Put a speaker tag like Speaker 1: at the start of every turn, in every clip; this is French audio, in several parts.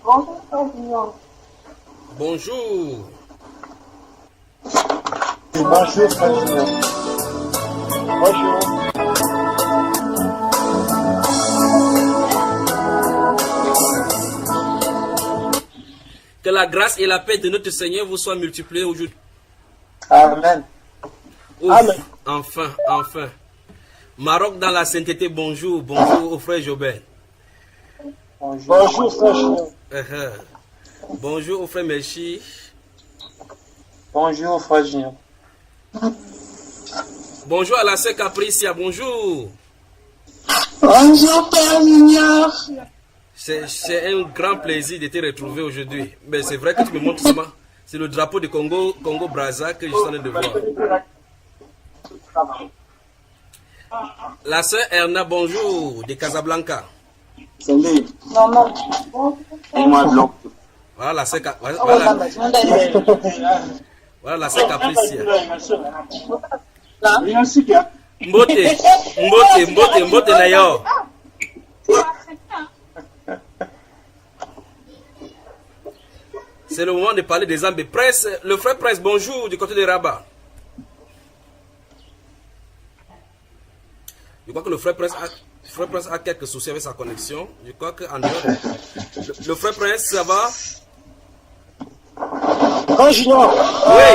Speaker 1: Bonjour.
Speaker 2: Bonjour, Bonjour.
Speaker 1: Que la grâce et la paix de notre Seigneur vous soient multipliées aujourd'hui.
Speaker 2: Amen.
Speaker 1: Ouf,
Speaker 2: Amen.
Speaker 1: Enfin. Maroc dans la sainteté, bonjour au frère Jobert.
Speaker 2: Bonjour, frère Jobert.
Speaker 1: Bonjour au frère Melchi.
Speaker 2: Bonjour, frère Junior.
Speaker 1: Bonjour à la sœur Capricia, bonjour.
Speaker 3: Bonjour, Père Junior.
Speaker 1: C'est un grand plaisir de te retrouver aujourd'hui. Mais c'est vrai que tu me montres seulement. C'est le drapeau du Congo-Brazza que je suis en train de voir. La sœur Erna, bonjour, de Casablanca.
Speaker 2: Salut.
Speaker 1: Voilà la sœur voilà la sœur Capricia. Mbote na yo. C'est le moment de parler des âmes de presse. Le frère Presse, bonjour, du côté de Rabat. Je crois que le frère Presse a quelques soucis avec sa connexion. Je crois qu'en dehors. Le frère Presse, ça va?
Speaker 2: Frère Junior.
Speaker 1: Oui.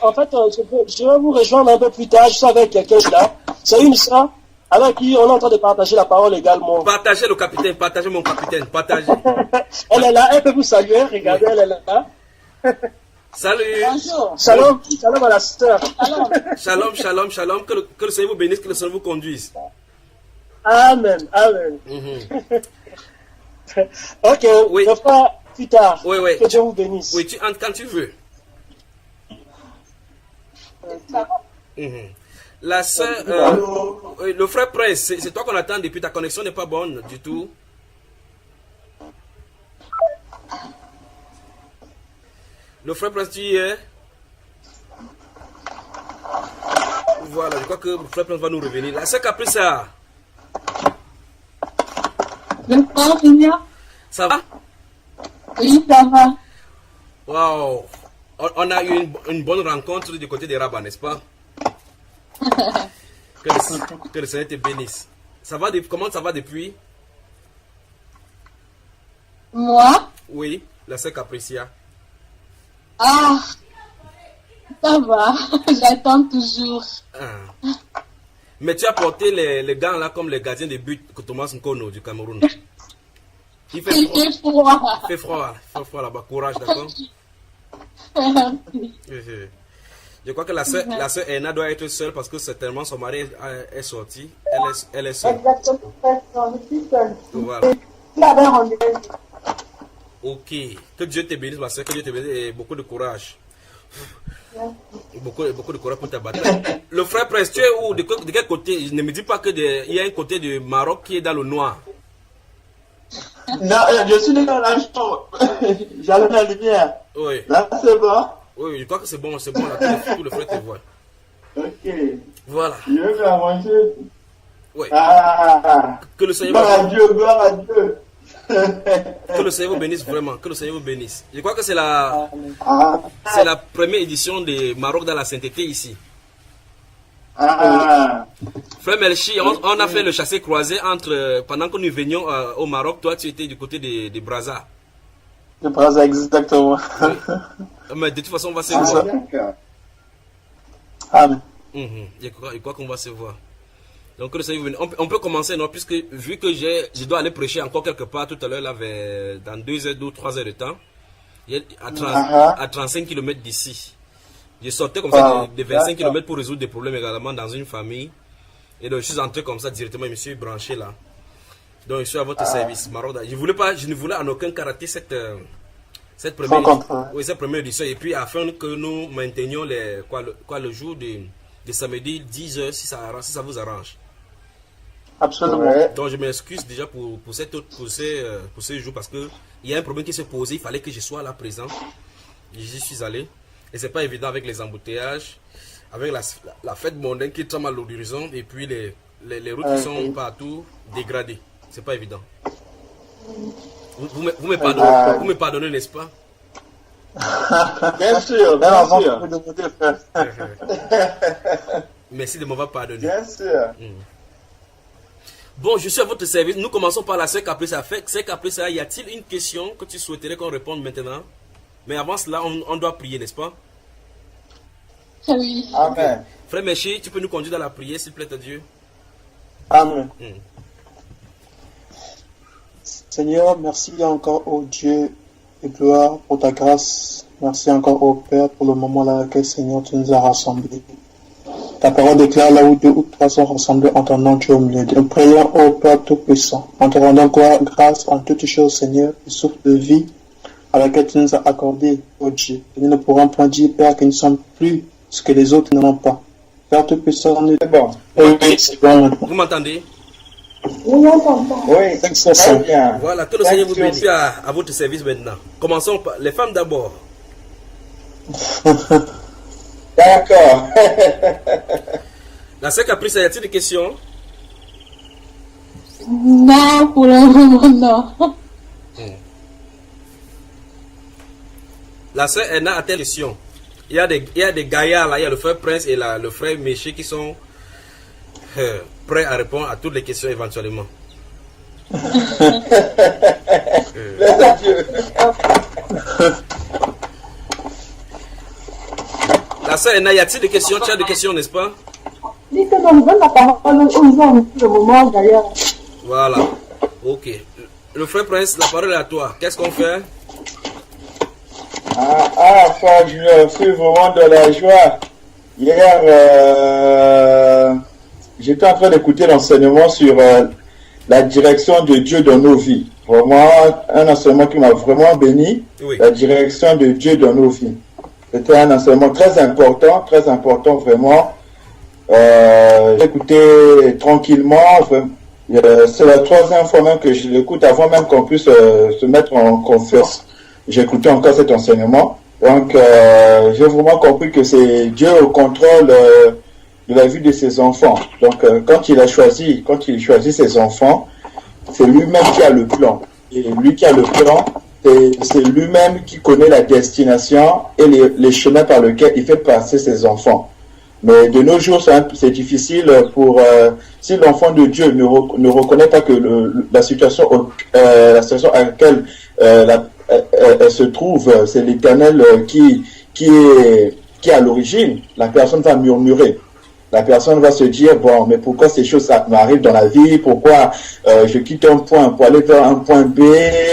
Speaker 2: En fait, je vais vous rejoindre un peu plus tard. Je suis avec quelqu'un là. C'est une sœur avec qui on est en train de partager la parole également.
Speaker 1: Partagez le capitaine, partagez mon capitaine, partagez.
Speaker 2: Elle est là, elle peut vous saluer. Regardez, elle est là.
Speaker 1: Salut.
Speaker 3: Bonjour.
Speaker 2: Shalom à la sœur.
Speaker 1: Shalom. Que le Seigneur vous bénisse, que le Seigneur vous conduise.
Speaker 2: Amen. Ok,
Speaker 1: Oui.
Speaker 2: je ferai plus tard.
Speaker 1: Oui.
Speaker 2: Que Dieu vous bénisse.
Speaker 1: Oui, tu entres quand tu veux. La sœur, le frère Presse, c'est toi qu'on attend depuis, ta connexion n'est pas bonne du tout. Le frère Presse, tu y es? Voilà, je crois que le frère Presse va nous revenir. La sœur Capricia,
Speaker 3: Le Père Junior.
Speaker 1: ça va?
Speaker 3: Oui, ça va.
Speaker 1: Waouh! On a eu une bonne rencontre du côté des Rabat, n'est-ce pas? Que le Seigneur te bénisse. Ça va comment ça va depuis?
Speaker 3: Moi?
Speaker 1: Oui, la sœur Capricia.
Speaker 3: Ah, ça va. J'attends toujours.
Speaker 1: Ah. Mais tu as porté les gants là comme les gardiens de but que Thomas Nkono du Cameroun. Il fait
Speaker 3: Il
Speaker 1: froid.
Speaker 3: fait froid.
Speaker 1: Il fait froid là-bas. Courage, d'accord? Je crois que la sœur Erna doit être seule parce que certainement son mari est sorti. Elle est seule.
Speaker 4: Exactement, je suis seule.
Speaker 1: Voilà.
Speaker 4: Il avait rendez-vous.
Speaker 1: Ok. Que Dieu te bénisse, ma sœur. Que Dieu te bénisse et beaucoup de courage. Beaucoup de courage pour ta bataille. Le frère Presse, tu es où? De quel côté? Ne me dis pas qu'il y a un côté du Maroc qui est dans le noir.
Speaker 5: Non, je suis dans la chambre. J'allume la lumière.
Speaker 1: Oui.
Speaker 5: Là, c'est bon.
Speaker 1: Oui, je crois que c'est bon là. Tout le frère te voit.
Speaker 5: Ok.
Speaker 1: Voilà.
Speaker 5: Je vais faire manger.
Speaker 1: Oui.
Speaker 5: Ah.
Speaker 1: Que le Seigneur
Speaker 5: Gloire à Dieu, gloire à Dieu.
Speaker 1: Que le Seigneur vous bénisse vraiment. Que le Seigneur vous bénisse. Je crois que c'est la première édition de Maroc dans la sainteté ici. Frère Melchi, on a fait le chassé-croisé pendant que nous venions au Maroc. Toi, tu étais du côté de Brazza.
Speaker 2: De Brazza, exactement.
Speaker 1: Oui. Mais de toute façon, on va se voir.
Speaker 2: Amen.
Speaker 1: Je crois qu'on va se voir. Donc, que le Seigneur vous bénisse. On peut commencer, non? Puisque vu que je dois aller prêcher encore quelque part tout à l'heure, dans 2 heures ou 3 heures de temps, à 35 km d'ici. Je sortais comme ça de 25 km pour résoudre des problèmes également dans une famille. Et donc je suis entré comme ça directement, je me suis branché là. Donc je suis à votre service, Maroc. Je ne voulais en aucun cas rater cette première édition. Oui, cette première édition. Et puis afin que nous maintenions le jour de samedi 10h si ça vous arrange.
Speaker 2: Absolument.
Speaker 1: Donc je m'excuse déjà pour ces jours parce que il y a un problème qui s'est posé, il fallait que je sois là présent. J'y suis allé. Et c'est pas évident avec les embouteillages, avec la fête mondaine qui est très mal à l'horizon et puis les routes qui sont partout dégradées. C'est pas évident. Vous me pardonnez, vous me pardonnez, n'est-ce pas?
Speaker 5: Bien sûr,
Speaker 6: Même
Speaker 5: bien
Speaker 6: avant
Speaker 5: sûr.
Speaker 6: de vous demander, frère.
Speaker 1: Merci de m'avoir pardonné.
Speaker 5: Bien sûr.
Speaker 1: Bon, je suis à votre service. Nous commençons par la sœur Caprissa. Sœur Caprissa, y a-t-il une question que tu souhaiterais qu'on réponde maintenant? Mais avant cela, on doit prier, n'est-ce pas?
Speaker 3: Oui.
Speaker 6: Amen.
Speaker 1: Frère Méché, tu peux nous conduire dans la prière, s'il plaît à Dieu?
Speaker 6: Amen.
Speaker 1: Mm.
Speaker 6: Seigneur, merci encore au Dieu et gloire pour ta grâce. Merci encore au Père pour le moment dans lequel, Seigneur, tu nous as rassemblés. Ta parole déclare là où deux ou trois sont rassemblés en ton nom, tu es au milieu. Nous prions au Père Tout-Puissant, en te rendant grâce en toutes choses, Seigneur, le souffle de vie à laquelle tu nous as accordé, ô Dieu. Et nous ne pourrons point dire, Père, que nous ne sommes plus ce que les autres n'ont pas. Père Tout-Puissant, nous
Speaker 5: C'est bon.
Speaker 6: oui, c'est bon.
Speaker 1: Vous m'entendez?
Speaker 4: Oui, on t'entend.
Speaker 5: Oui, très bien.
Speaker 1: Voilà, que le Seigneur vous bénisse à votre service maintenant. Commençons par les femmes d'abord.
Speaker 5: D'accord.
Speaker 1: La sœur Caprissa, y a-t-il des questions?
Speaker 3: Non, pour le moment, non.
Speaker 1: La sœur Enna a-t-elle des questions? Il y a des gaillards là, il y a le frère Prince et le frère Méché qui sont prêts à répondre à toutes les questions éventuellement.
Speaker 5: Laisse à Dieu.
Speaker 1: La sœur Enna, y a-t-il des questions? Tu as des questions, n'est-ce pas?
Speaker 4: Dis que nous donne la parole aux hommes pour le moment d'ailleurs.
Speaker 1: Voilà. Ok. Le frère Prince, la parole est à toi. Qu'est-ce qu'on fait?
Speaker 5: Frère Junior, je suis vraiment de la joie. Hier, j'étais en train d'écouter l'enseignement sur la direction de Dieu dans nos vies. Vraiment, un enseignement qui m'a vraiment béni.
Speaker 1: Oui.
Speaker 5: La direction de Dieu dans nos vies. C'était un enseignement très important vraiment. J'ai écouté tranquillement. C'est la troisième fois même que je l'écoute avant même qu'on puisse se mettre en confiance. J'ai écouté encore cet enseignement. Donc, j'ai vraiment compris que c'est Dieu au contrôle de la vie de ses enfants. Donc, quand il choisit ses enfants, c'est lui-même qui a le plan. Et lui qui a le plan, c'est lui-même qui connaît la destination et les chemins par lesquels il fait passer ses enfants. Mais de nos jours, c'est difficile pour si l'enfant de Dieu ne reconnaît pas que la situation à laquelle elle se trouve, c'est l'Éternel qui est à l'origine. La personne va murmurer. La personne va se dire, bon, mais pourquoi ces choses m'arrivent dans la vie? Pourquoi je quitte un point pour aller vers un point B,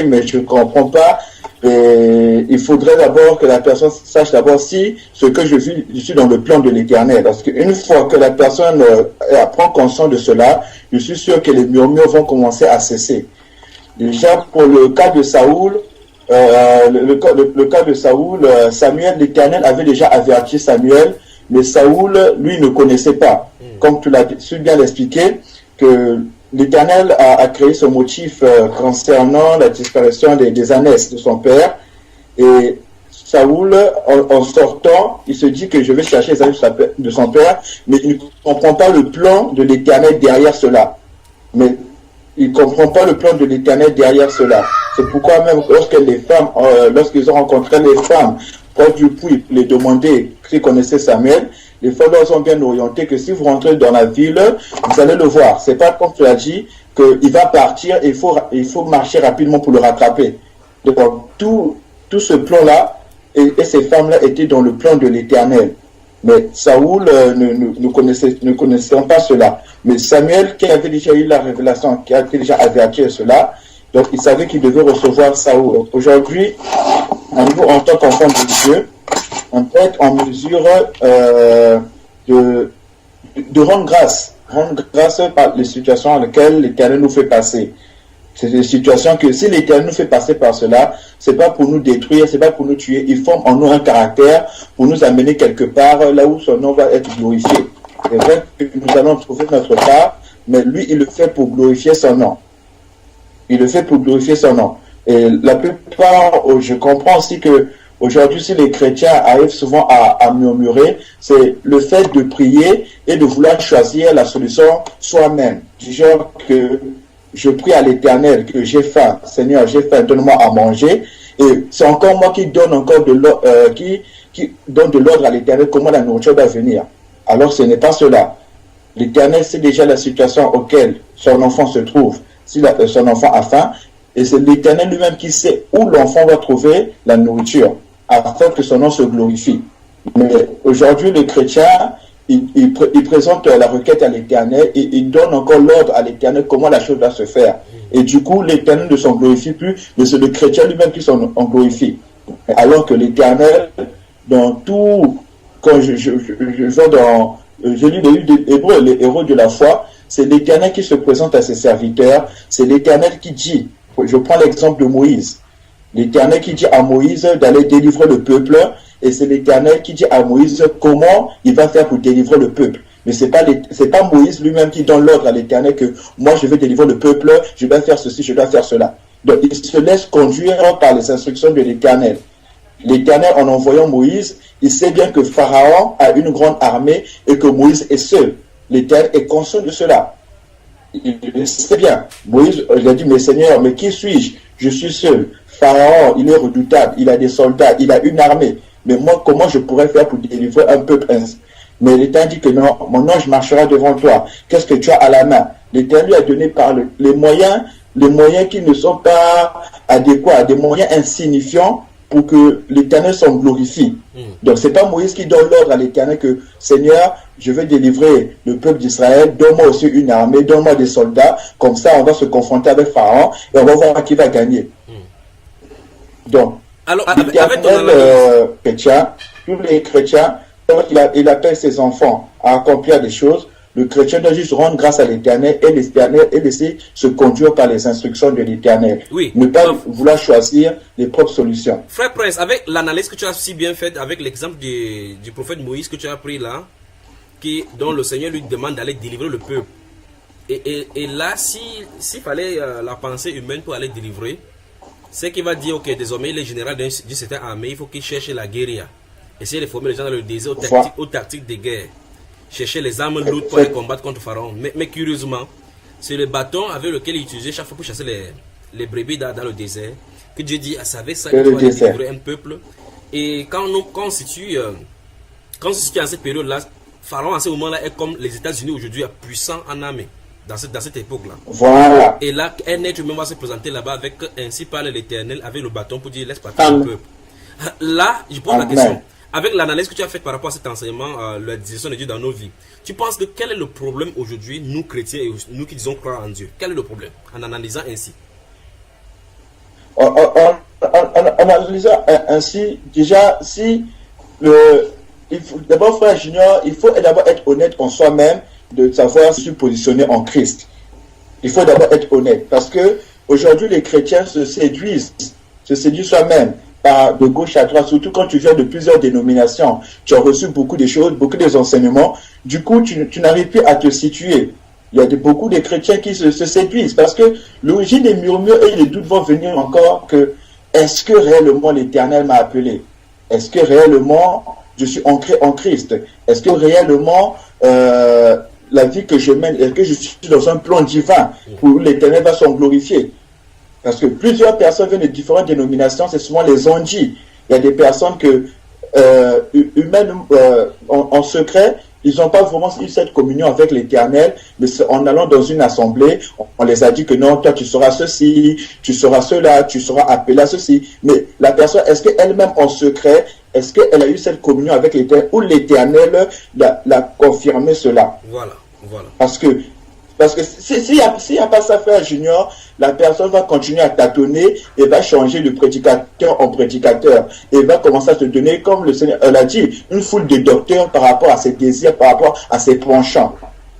Speaker 5: mais je ne comprends pas. Et il faudrait d'abord que la personne sache d'abord si ce que je vis, je suis dans le plan de l'Éternel. Parce qu'une fois que la personne prend conscience de cela, je suis sûr que les murmures vont commencer à cesser. Déjà, pour le cas de Saoul, le cas de Saoul, Samuel, l'Éternel avait déjà averti Samuel, mais Saoul, lui, ne connaissait pas. Comme tu l'as su bien l'expliquer, que l'Éternel a créé ce motif concernant la disparition des ânesses de son père. Et Saoul, en sortant, il se dit que je vais chercher les ânesses de son père, mais il ne comprend pas le plan de l'Éternel derrière cela. Mais il ne comprend pas le plan de l'Éternel derrière cela. C'est pourquoi même lorsqu'ils ont rencontré les femmes proches du puits, les demander s'ils connaissaient Samuel, les femmes leur ont bien orienté que si vous rentrez dans la ville, vous allez le voir. C'est pas comme tu as dit qu'il va partir et il faut marcher rapidement pour le rattraper. Donc tout ce plan-là et ces femmes-là étaient dans le plan de l'Éternel. Mais Saoul ne connaissait pas cela. Mais Samuel, qui avait déjà eu la révélation, qui avait déjà averti cela, donc il savait qu'il devait recevoir Saoul. Aujourd'hui, à nouveau en tant qu'enfant de Dieu, on peut être en mesure de rendre grâce par les situations dans lesquelles l'Éternel nous fait passer. C'est des situations que si l'Éternel nous fait passer par cela, c'est pas pour nous détruire, c'est pas pour nous tuer. Il forme en nous un caractère pour nous amener quelque part là où son nom va être glorifié. C'est vrai que nous allons trouver notre part, mais lui, il le fait pour glorifier son nom. Il le fait pour glorifier son nom. Et la plupart, je comprends aussi que aujourd'hui, si les chrétiens arrivent souvent à murmurer, c'est le fait de prier et de vouloir choisir la solution soi-même. Du genre que je prie à l'Éternel que j'ai faim, Seigneur, j'ai faim, donne-moi à manger. Et c'est encore moi qui donne encore de l'ordre, qui donne de l'ordre à l'Éternel comment la nourriture va venir. Alors ce n'est pas cela. L'Éternel sait déjà la situation auquel son enfant se trouve, si son enfant a faim, et c'est l'Éternel lui-même qui sait où l'enfant va trouver la nourriture, afin que son nom se glorifie. Mais aujourd'hui, le chrétien, il présente la requête à l'Éternel et il donne encore l'ordre à l'Éternel comment la chose va se faire. Et du coup, l'Éternel ne s'en glorifie plus, mais c'est le chrétien lui-même qui s'en glorifie. Alors que l'Éternel, dans tout, quand je vais dans, je lis les livres d'Hébreux, les héros de la foi, c'est l'Éternel qui se présente à ses serviteurs, c'est l'Éternel qui dit, je prends l'exemple de Moïse, l'Éternel qui dit à Moïse d'aller délivrer le peuple, et c'est l'Éternel qui dit à Moïse comment il va faire pour délivrer le peuple. Mais c'est pas Moïse lui-même qui donne l'ordre à l'Éternel que moi je vais délivrer le peuple, je vais faire ceci, je dois faire cela. Donc il se laisse conduire par les instructions de l'Éternel. L'Éternel, en envoyant Moïse, il sait bien que Pharaon a une grande armée et que Moïse est seul. L'Éternel est conscient de cela. Il sait bien. Moïse, il a dit, mais Seigneur, mais qui suis-je? Je suis seul. Pharaon, il est redoutable, il a des soldats, il a une armée. Mais moi, comment je pourrais faire pour délivrer un peuple ainsi? Mais l'Éternel dit que non, mon ange marchera devant toi. Qu'est-ce que tu as à la main? L'Éternel lui a donné par les moyens qui ne sont pas adéquats, des moyens insignifiants pour que l'Éternel s'en glorifie. Donc c'est pas Moïse qui donne l'ordre à l'Éternel que Seigneur, je vais délivrer le peuple d'Israël, donne-moi aussi une armée, donne-moi des soldats, comme ça on va se confronter avec Pharaon et on va voir qui va gagner. Donc,
Speaker 1: alors,
Speaker 5: chrétien, tous les chrétiens, il appelle ses enfants à accomplir des choses. Le chrétien doit juste rendre grâce à l'Éternel et laisser se conduire par les instructions de l'Éternel.
Speaker 1: Oui.
Speaker 5: Ne pas vouloir choisir les propres solutions.
Speaker 1: Frère Prince, avec l'analyse que tu as si bien faite, avec l'exemple du prophète Moïse que tu as pris là, dont le Seigneur lui demande d'aller délivrer le peuple. Et là, s'il fallait la pensée humaine pour aller délivrer, c'est qu'il va dire, ok, désormais les généraux d'une certaine armée, il faut qu'ils cherchent la guérilla. Essayer de former les gens dans le désert aux tactiques de guerre. Chercher les armes lourdes pour aller combattre contre Pharaon. Mais curieusement, c'est le bâton avec lequel il utilisait chaque fois pour chasser les brebis dans le désert, que Dieu dit, ah, savez ça, qu'il faut aller délivrer un peuple. Et quand on se situe à cette période-là, Pharaon à ce moment-là est comme les États-Unis aujourd'hui, puissant en armée. Dans cette époque-là.
Speaker 5: Voilà.
Speaker 1: Et là, un être humain va se présenter là-bas avec, ainsi parle l'Éternel, avec le bâton pour dire, laisse partir le peuple. Là, je pose la question. Avec l'analyse que tu as faite par rapport à cet enseignement, la direction de Dieu dans nos vies, tu penses que quel est le problème aujourd'hui, nous chrétiens et nous qui disons croire en Dieu? Quel est le problème en analysant ainsi?
Speaker 5: En analysant ainsi, déjà, d'abord, frère Junior, il faut d'abord être honnête en soi-même, de savoir se positionner en Christ. Il faut d'abord être honnête, parce que aujourd'hui les chrétiens se séduisent soi-même de gauche à droite, surtout quand tu viens de plusieurs dénominations. Tu as reçu beaucoup de choses, beaucoup des enseignements. Du coup, tu n'arrives plus à te situer. Il y a beaucoup de chrétiens qui se séduisent, parce que l'origine des murmures et les doutes vont venir encore que est-ce que réellement l'Éternel m'a appelé? Est-ce que réellement je suis ancré en Christ? Est-ce que réellement la vie que je mène, est-ce que je suis dans un plan divin où l'Éternel va s'en glorifier? Parce que plusieurs personnes viennent de différentes dénominations, c'est souvent les ondits. Il y a des personnes humaines en secret, ils n'ont pas vraiment eu cette communion avec l'Éternel, mais en allant dans une assemblée, on les a dit que non, toi tu seras ceci, tu seras cela, tu seras appelé à ceci. Mais la personne, est-ce qu'elle-même en secret, est-ce qu'elle a eu cette communion avec l'Éternel ou l'Éternel l'a confirmé cela?
Speaker 1: Voilà.
Speaker 5: Parce que s'il n'y a pas ça, frère Junior, la personne va continuer à tâtonner et va changer de prédicateur en prédicateur et va commencer à se donner, comme le Seigneur l'a dit, une foule de docteurs par rapport à ses désirs, par rapport à ses penchants.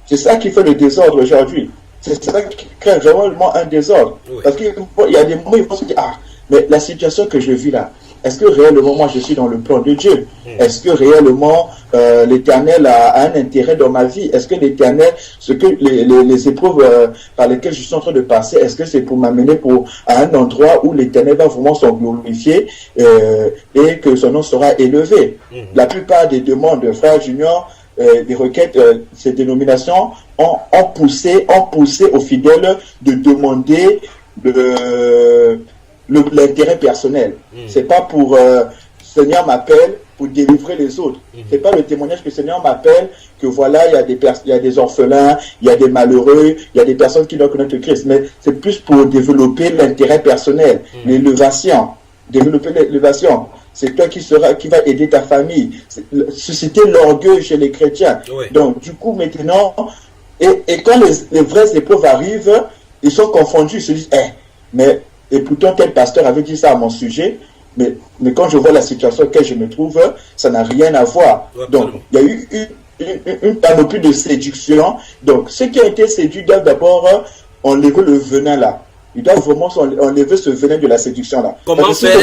Speaker 5: C'est ça qui fait le désordre aujourd'hui. C'est ça qui crée vraiment un désordre. Oui. Parce qu'il y a des moments où il faut se dire, ah, mais la situation que je vis là, est-ce que réellement moi je suis dans le plan de Dieu? Est-ce que réellement l'Éternel a un intérêt dans ma vie? Est-ce que l'Éternel, ce que les épreuves par lesquelles je suis en train de passer, est-ce que c'est pour m'amener à un endroit où l'Éternel va vraiment s'en glorifier et que son nom sera élevé? La plupart des demandes, frère Junior, ces dénominations ont poussé aux fidèles de demander l'intérêt personnel. C'est pas pour Seigneur m'appelle pour délivrer les autres. C'est pas le témoignage que Seigneur m'appelle que voilà, il y a des orphelins, il y a des malheureux, il y a des personnes qui doivent connaître Christ, mais c'est plus pour développer l'intérêt personnel, l'élévation, développer l'élévation. C'est toi qui va aider ta famille, susciter l'orgueil chez les chrétiens.
Speaker 1: Oui.
Speaker 5: Donc du coup maintenant, et quand les vraies épreuves arrivent, ils sont confondus, ils se disent et pourtant tel pasteur avait dit ça à mon sujet, mais quand je vois la situation auquel je me trouve, ça n'a rien à voir.
Speaker 1: Oui,
Speaker 5: donc il y a eu une panoplie de séduction. Donc ceux qui ont été séduits doivent d'abord enlever le venin là. Ils doivent vraiment enlever ce venin de la séduction là.
Speaker 1: Comment faire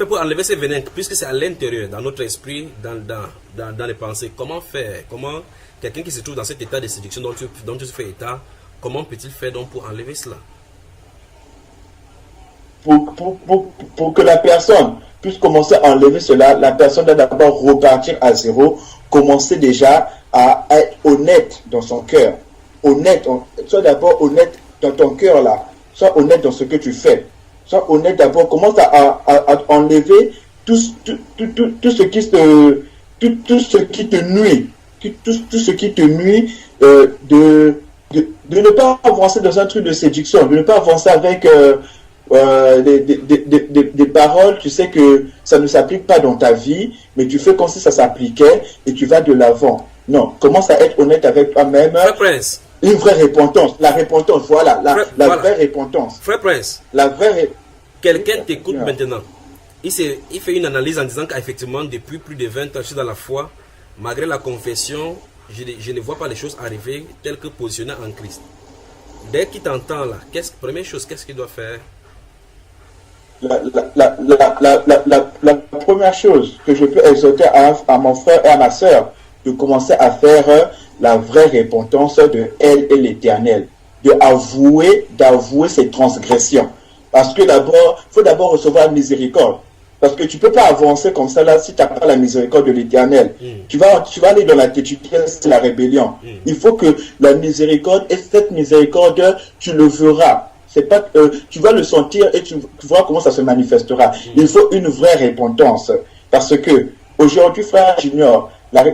Speaker 1: pour enlever ce venin, puisque c'est à l'intérieur, dans notre esprit, dans les pensées? Comment faire? Comment quelqu'un qui se trouve dans cet état de séduction dont tu fais état, comment peut-il faire donc pour enlever cela?
Speaker 5: Pour que la personne puisse commencer à enlever cela, la personne doit d'abord repartir à zéro, commencer déjà à être honnête dans son cœur. Sois d'abord honnête dans ton cœur là, sois honnête dans ce que tu fais. Sois honnête d'abord, commence à enlever tout ce qui te nuit, tout ce qui te nuit de ne pas avancer dans un truc de séduction, de ne pas avancer avec des paroles, tu sais que ça ne s'applique pas dans ta vie, mais tu fais comme si ça s'appliquait et tu vas de l'avant. Non, commence à être honnête avec toi-même.
Speaker 1: Frère Prince.
Speaker 5: Une vraie repentance, la repentance, voilà, la vraie repentance.
Speaker 1: Frère Prince, quelqu'un t'écoute maintenant. Il fait une analyse en disant qu'effectivement, depuis plus de 20 ans, je suis dans la foi, malgré la confession, je ne vois pas les choses arriver telles que positionnées en Christ. Dès qu'il t'entend là, première chose, qu'est-ce qu'il doit faire?
Speaker 5: La première chose que je peux exhorter à mon frère et à ma soeur, de commencer à faire la vraie repentance de elle et l'Éternel, d'avouer ses transgressions. Parce que il faut d'abord recevoir la miséricorde. Parce que tu ne peux pas avancer comme ça là si tu n'as pas la miséricorde de l'Éternel. Tu vas aller dans la tétuité, c'est la rébellion. Il faut que la miséricorde, et cette miséricorde, tu le verras. C'est pas, tu vas le sentir et tu verras comment ça se manifestera. Il faut une vraie repentance. Parce que aujourd'hui, frère Junior,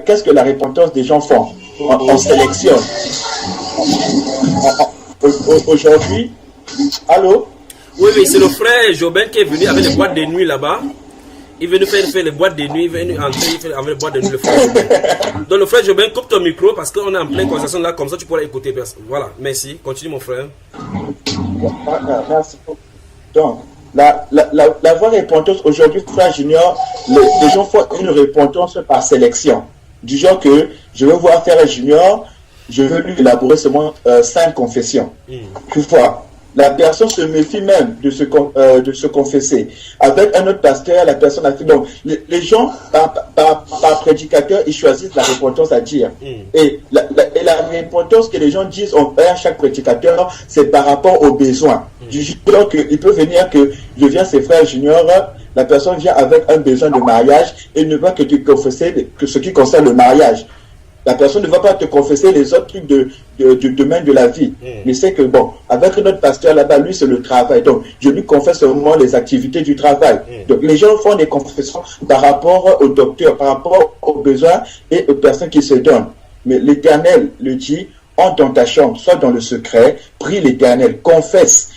Speaker 5: qu'est-ce que la repentance des gens font? On sélectionne. Aujourd'hui, allô?
Speaker 1: Oui, c'est le frère Jobin qui est venu avec les boîtes de nuit là-bas. Il est venu faire les boîtes de nuit, il est venu entrer avec les boîtes de nuit, le frère Jobin. Donc le frère Jobin, coupe ton micro parce qu'on est en pleine conversation là, comme ça tu pourras écouter. Voilà, merci. Continue mon frère.
Speaker 5: Merci. Donc, la vraie repentance aujourd'hui, frère Junior, les gens font une repentance par sélection. Du genre que je veux voir faire un Junior, je veux lui élaborer seulement 5 confessions. Tu vois, la personne se méfie même de se confesser. Avec un autre pasteur, la personne a fait. Donc, les gens, par prédicateur, ils choisissent la repentance à dire. Et la repentance que les gens disent à chaque prédicateur, c'est par rapport aux besoins. Du genre qu'il peut venir que je viens, ses frères juniors, la personne vient avec un besoin de mariage et ne va que te confesser que ce qui concerne le mariage. La personne ne va pas te confesser les autres trucs du domaine de la vie. Mais c'est que, bon, avec notre pasteur là-bas, lui, c'est le travail. Donc, je lui confesse seulement les activités du travail. Donc, les gens font des confessions par rapport au docteur, par rapport aux besoins et aux personnes qui se donnent. Mais l'Éternel le dit, entre dans ta chambre, soit dans le secret, prie l'Éternel, confesse.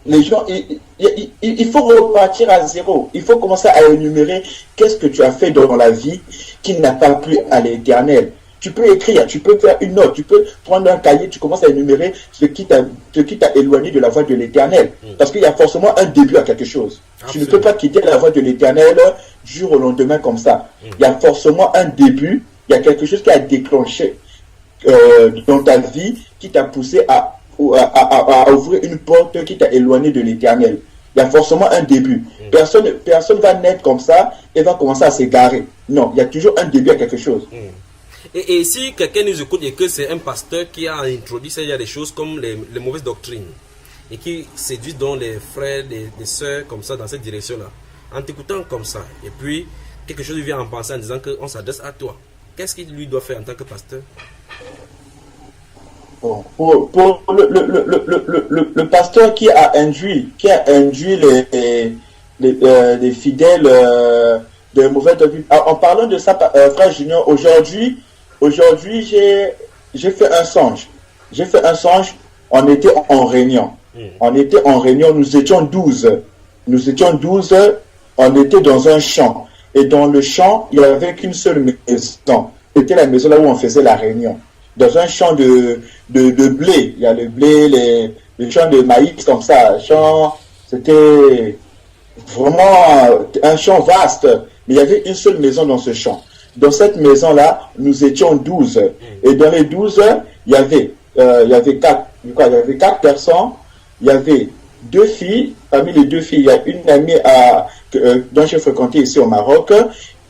Speaker 5: Les gens, il faut repartir à zéro. Il faut commencer à énumérer qu'est-ce que tu as fait dans la vie qui n'a pas plu à l'Éternel. Tu peux écrire, tu peux faire une note, tu peux prendre un cahier, tu commences à énumérer ce qui t'a éloigné de la voie de l'Éternel. Parce qu'il y a forcément un début à quelque chose. Absolument. Tu ne peux pas quitter la voie de l'Éternel du jour au lendemain comme ça. Il y a forcément un début, il y a quelque chose qui a déclenché dans ta vie qui t'a poussé à ouvrir une porte qui t'a éloigné de l'Éternel. Il y a forcément un début. Personne va naître comme ça et va commencer à s'égarer. Non, il y a toujours un début à quelque chose.
Speaker 1: Et si quelqu'un nous écoute et que c'est un pasteur qui a introduit il y a des choses comme les mauvaises doctrines et qui séduit donc les frères, les sœurs comme ça dans cette direction-là, en t'écoutant comme ça, et puis quelque chose lui vient en pensée en disant qu'on s'adresse à toi. Qu'est-ce qu'il lui doit faire en tant que pasteur?
Speaker 5: Bon, pour le pasteur qui a induit les fidèles de mauvais devis. En parlant de ça, frère Junior, aujourd'hui j'ai fait un songe. On était en réunion. Nous étions 12. On était dans un champ. Et dans le champ, il n'y avait qu'une seule maison. C'était la maison là où on faisait la réunion. Dans un champ de blé. Il y a le blé, les champs de maïs comme ça. C'était vraiment un champ vaste. Mais il y avait une seule maison dans ce champ. Dans cette maison-là, nous étions 12. Et dans les 12, il y avait 4 personnes. Il y avait 2 filles. Parmi les 2 filles, il y a une amie dont j'ai fréquenté ici au Maroc.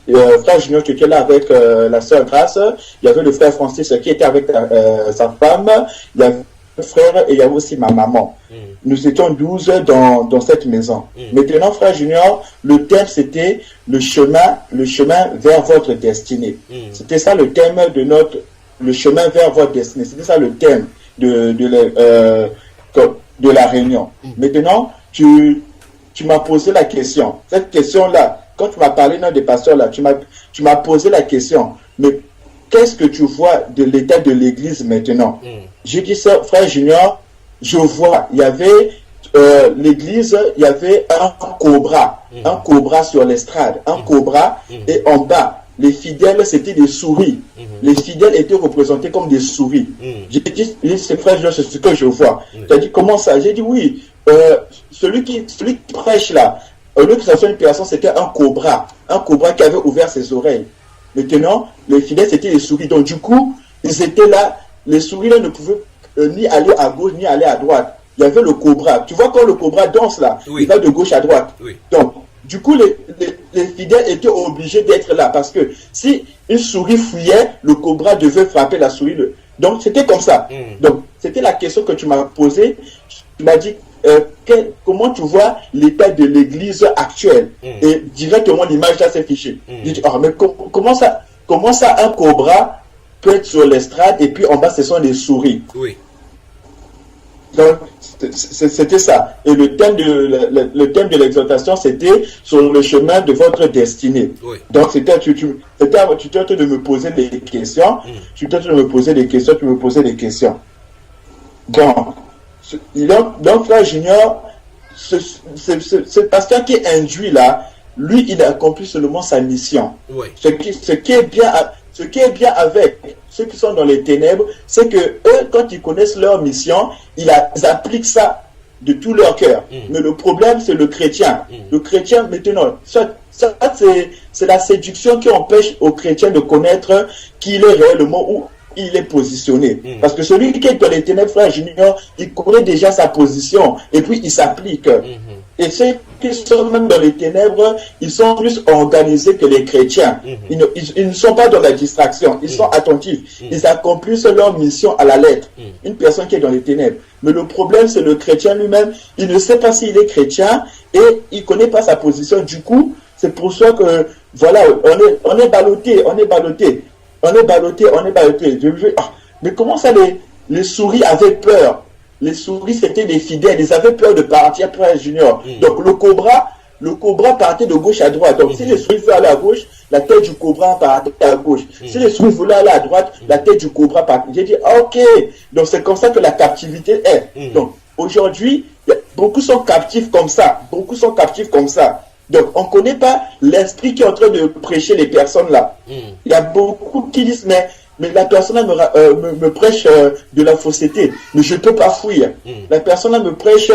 Speaker 5: Frère Junior qui était là avec la sœur Grace. Il y avait le frère Francis qui était avec sa femme. Il y avait le frère et il y avait aussi ma maman. Nous étions 12 dans cette maison. Maintenant, frère Junior, le thème c'était le chemin vers votre destinée. C'était ça le thème le chemin vers votre destinée. C'était ça le thème de la réunion. Maintenant, tu m'as posé la question. Cette question-là, quand tu m'as parlé d'un des pasteurs là, tu m'as posé la question. Mais qu'est-ce que tu vois de l'état de l'église maintenant? J'ai dit ça, frère Junior, je vois, il y avait l'église, il y avait un cobra sur l'estrade, et en bas, les fidèles, c'était des souris. Les fidèles étaient représentés comme des souris. J'ai dit, c'est frère Junior, c'est ce que je vois. Tu as dit, comment ça? J'ai dit, oui, celui qui prêche là, au lieu que ça soit une personne, c'était un cobra qui avait ouvert ses oreilles. Maintenant, les fidèles, c'était des souris. Donc, du coup, ils étaient là, les souris là ne pouvaient ni aller à gauche, ni aller à droite. Il y avait le cobra. Tu vois, quand le cobra danse là, il va de gauche à droite. Donc, du coup, les fidèles étaient obligés d'être là parce que si une souris fuyait, le cobra devait frapper la souris. Donc, c'était comme ça. Donc, c'était la question que tu m'as posée. Tu m'as dit, comment tu vois l'état de l'église actuelle? Et directement, l'image là s'est fichée. J'ai dit, mais comment ça un cobra peut être sur l'estrade et puis en bas, ce sont des souris? Donc, c'était ça. Et le thème de l'exhortation, c'était sur le chemin de votre destinée. Donc, tu étais en train de me poser des questions. Tu me posais des questions. Donc, frère Junior, ce pasteur qui est induit là, lui, il a accompli seulement sa mission. Ce qui est bien avec ceux qui sont dans les ténèbres, c'est que eux, quand ils connaissent leur mission, ils appliquent ça de tout leur cœur. Mais le problème, c'est le chrétien. Le chrétien, maintenant, c'est la séduction qui empêche au chrétien de connaître qui il est réellement, où il est positionné. Parce que celui qui est dans les ténèbres, frère Junior, il connaît déjà sa position et puis il s'applique. Et ceux qui sont même dans les ténèbres, ils sont plus organisés que les chrétiens. Ils ne sont pas dans la distraction, ils sont attentifs. Ils accomplissent leur mission à la lettre. Une personne qui est dans les ténèbres. Mais le problème, c'est le chrétien lui-même. Il ne sait pas s'il est chrétien et il ne connaît pas sa position. Du coup, c'est pour ça que, voilà, on est ballotté. Mais comment ça, les souris avaient peur? Les souris, c'était des fidèles. Ils avaient peur de partir après Junior. Donc, le cobra partait de gauche à droite. Donc, si les souris voulaient aller à gauche, la tête du cobra partait à gauche. Si les souris voulaient aller à droite, la tête du cobra partait. J'ai dit, ok. Donc, c'est comme ça que la captivité est. Donc, aujourd'hui, beaucoup sont captifs comme ça. Donc, on ne connaît pas l'esprit qui est en train de prêcher les personnes là. Il y a beaucoup qui disent, mais la personne là me prêche de la fausseté, mais je ne peux pas fuir. La personne là me prêche,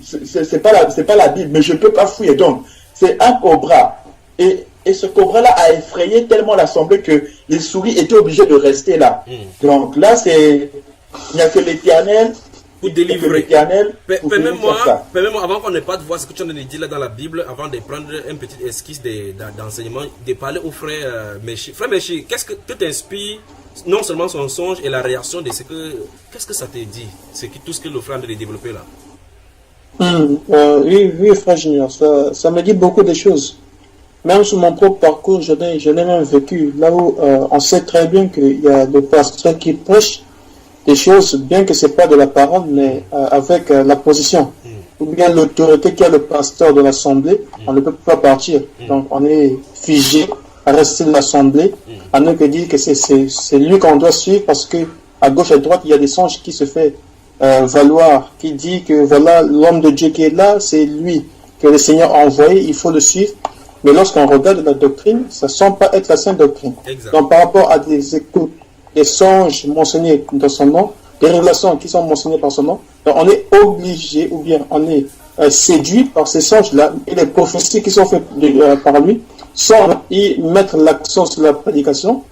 Speaker 5: c'est pas la Bible, mais je ne peux pas fuir. Donc, c'est un cobra. Et ce cobra là a effrayé tellement l'assemblée que les souris étaient obligées de rester là. Donc là, il n'y a que l'Éternel.
Speaker 1: Pour délivrer. Permets-moi, avant qu'on n'ait pas de voir ce que tu as dit là dans la Bible, avant de prendre une petite esquisse d'enseignement, de parler au frère Méchi. Frère Méchi, qu'est-ce que t'inspire, non seulement son songe et la réaction de ce que... Qu'est-ce que ça te dit, tout ce que le frère a développé là?
Speaker 6: Oui, frère Junior, ça me dit beaucoup de choses. Même sur mon propre parcours, je l'ai même vécu. Là où on sait très bien qu'il y a des pasteurs qui prêchent des choses, bien que ce n'est pas de la parole, mais avec la position. Ou bien l'autorité qu'a le pasteur de l'assemblée, on ne peut pas partir. Donc on est figé à rester de l'assemblée, à ne que dire que c'est lui qu'on doit suivre, parce que à gauche et à droite, il y a des songes qui se fait valoir, qui dit que voilà, l'homme de Dieu qui est là, c'est lui que le Seigneur a envoyé, il faut le suivre. Mais lorsqu'on regarde la doctrine, ça ne semble pas être la sainte doctrine. Exact. Donc par rapport à des écoutes, des songes mentionnés dans son nom, des révélations qui sont mentionnées par son nom, donc on est obligé, ou bien on est séduit par ces songes-là, et les prophéties qui sont faites par lui, sans y mettre l'accent sur la prédication,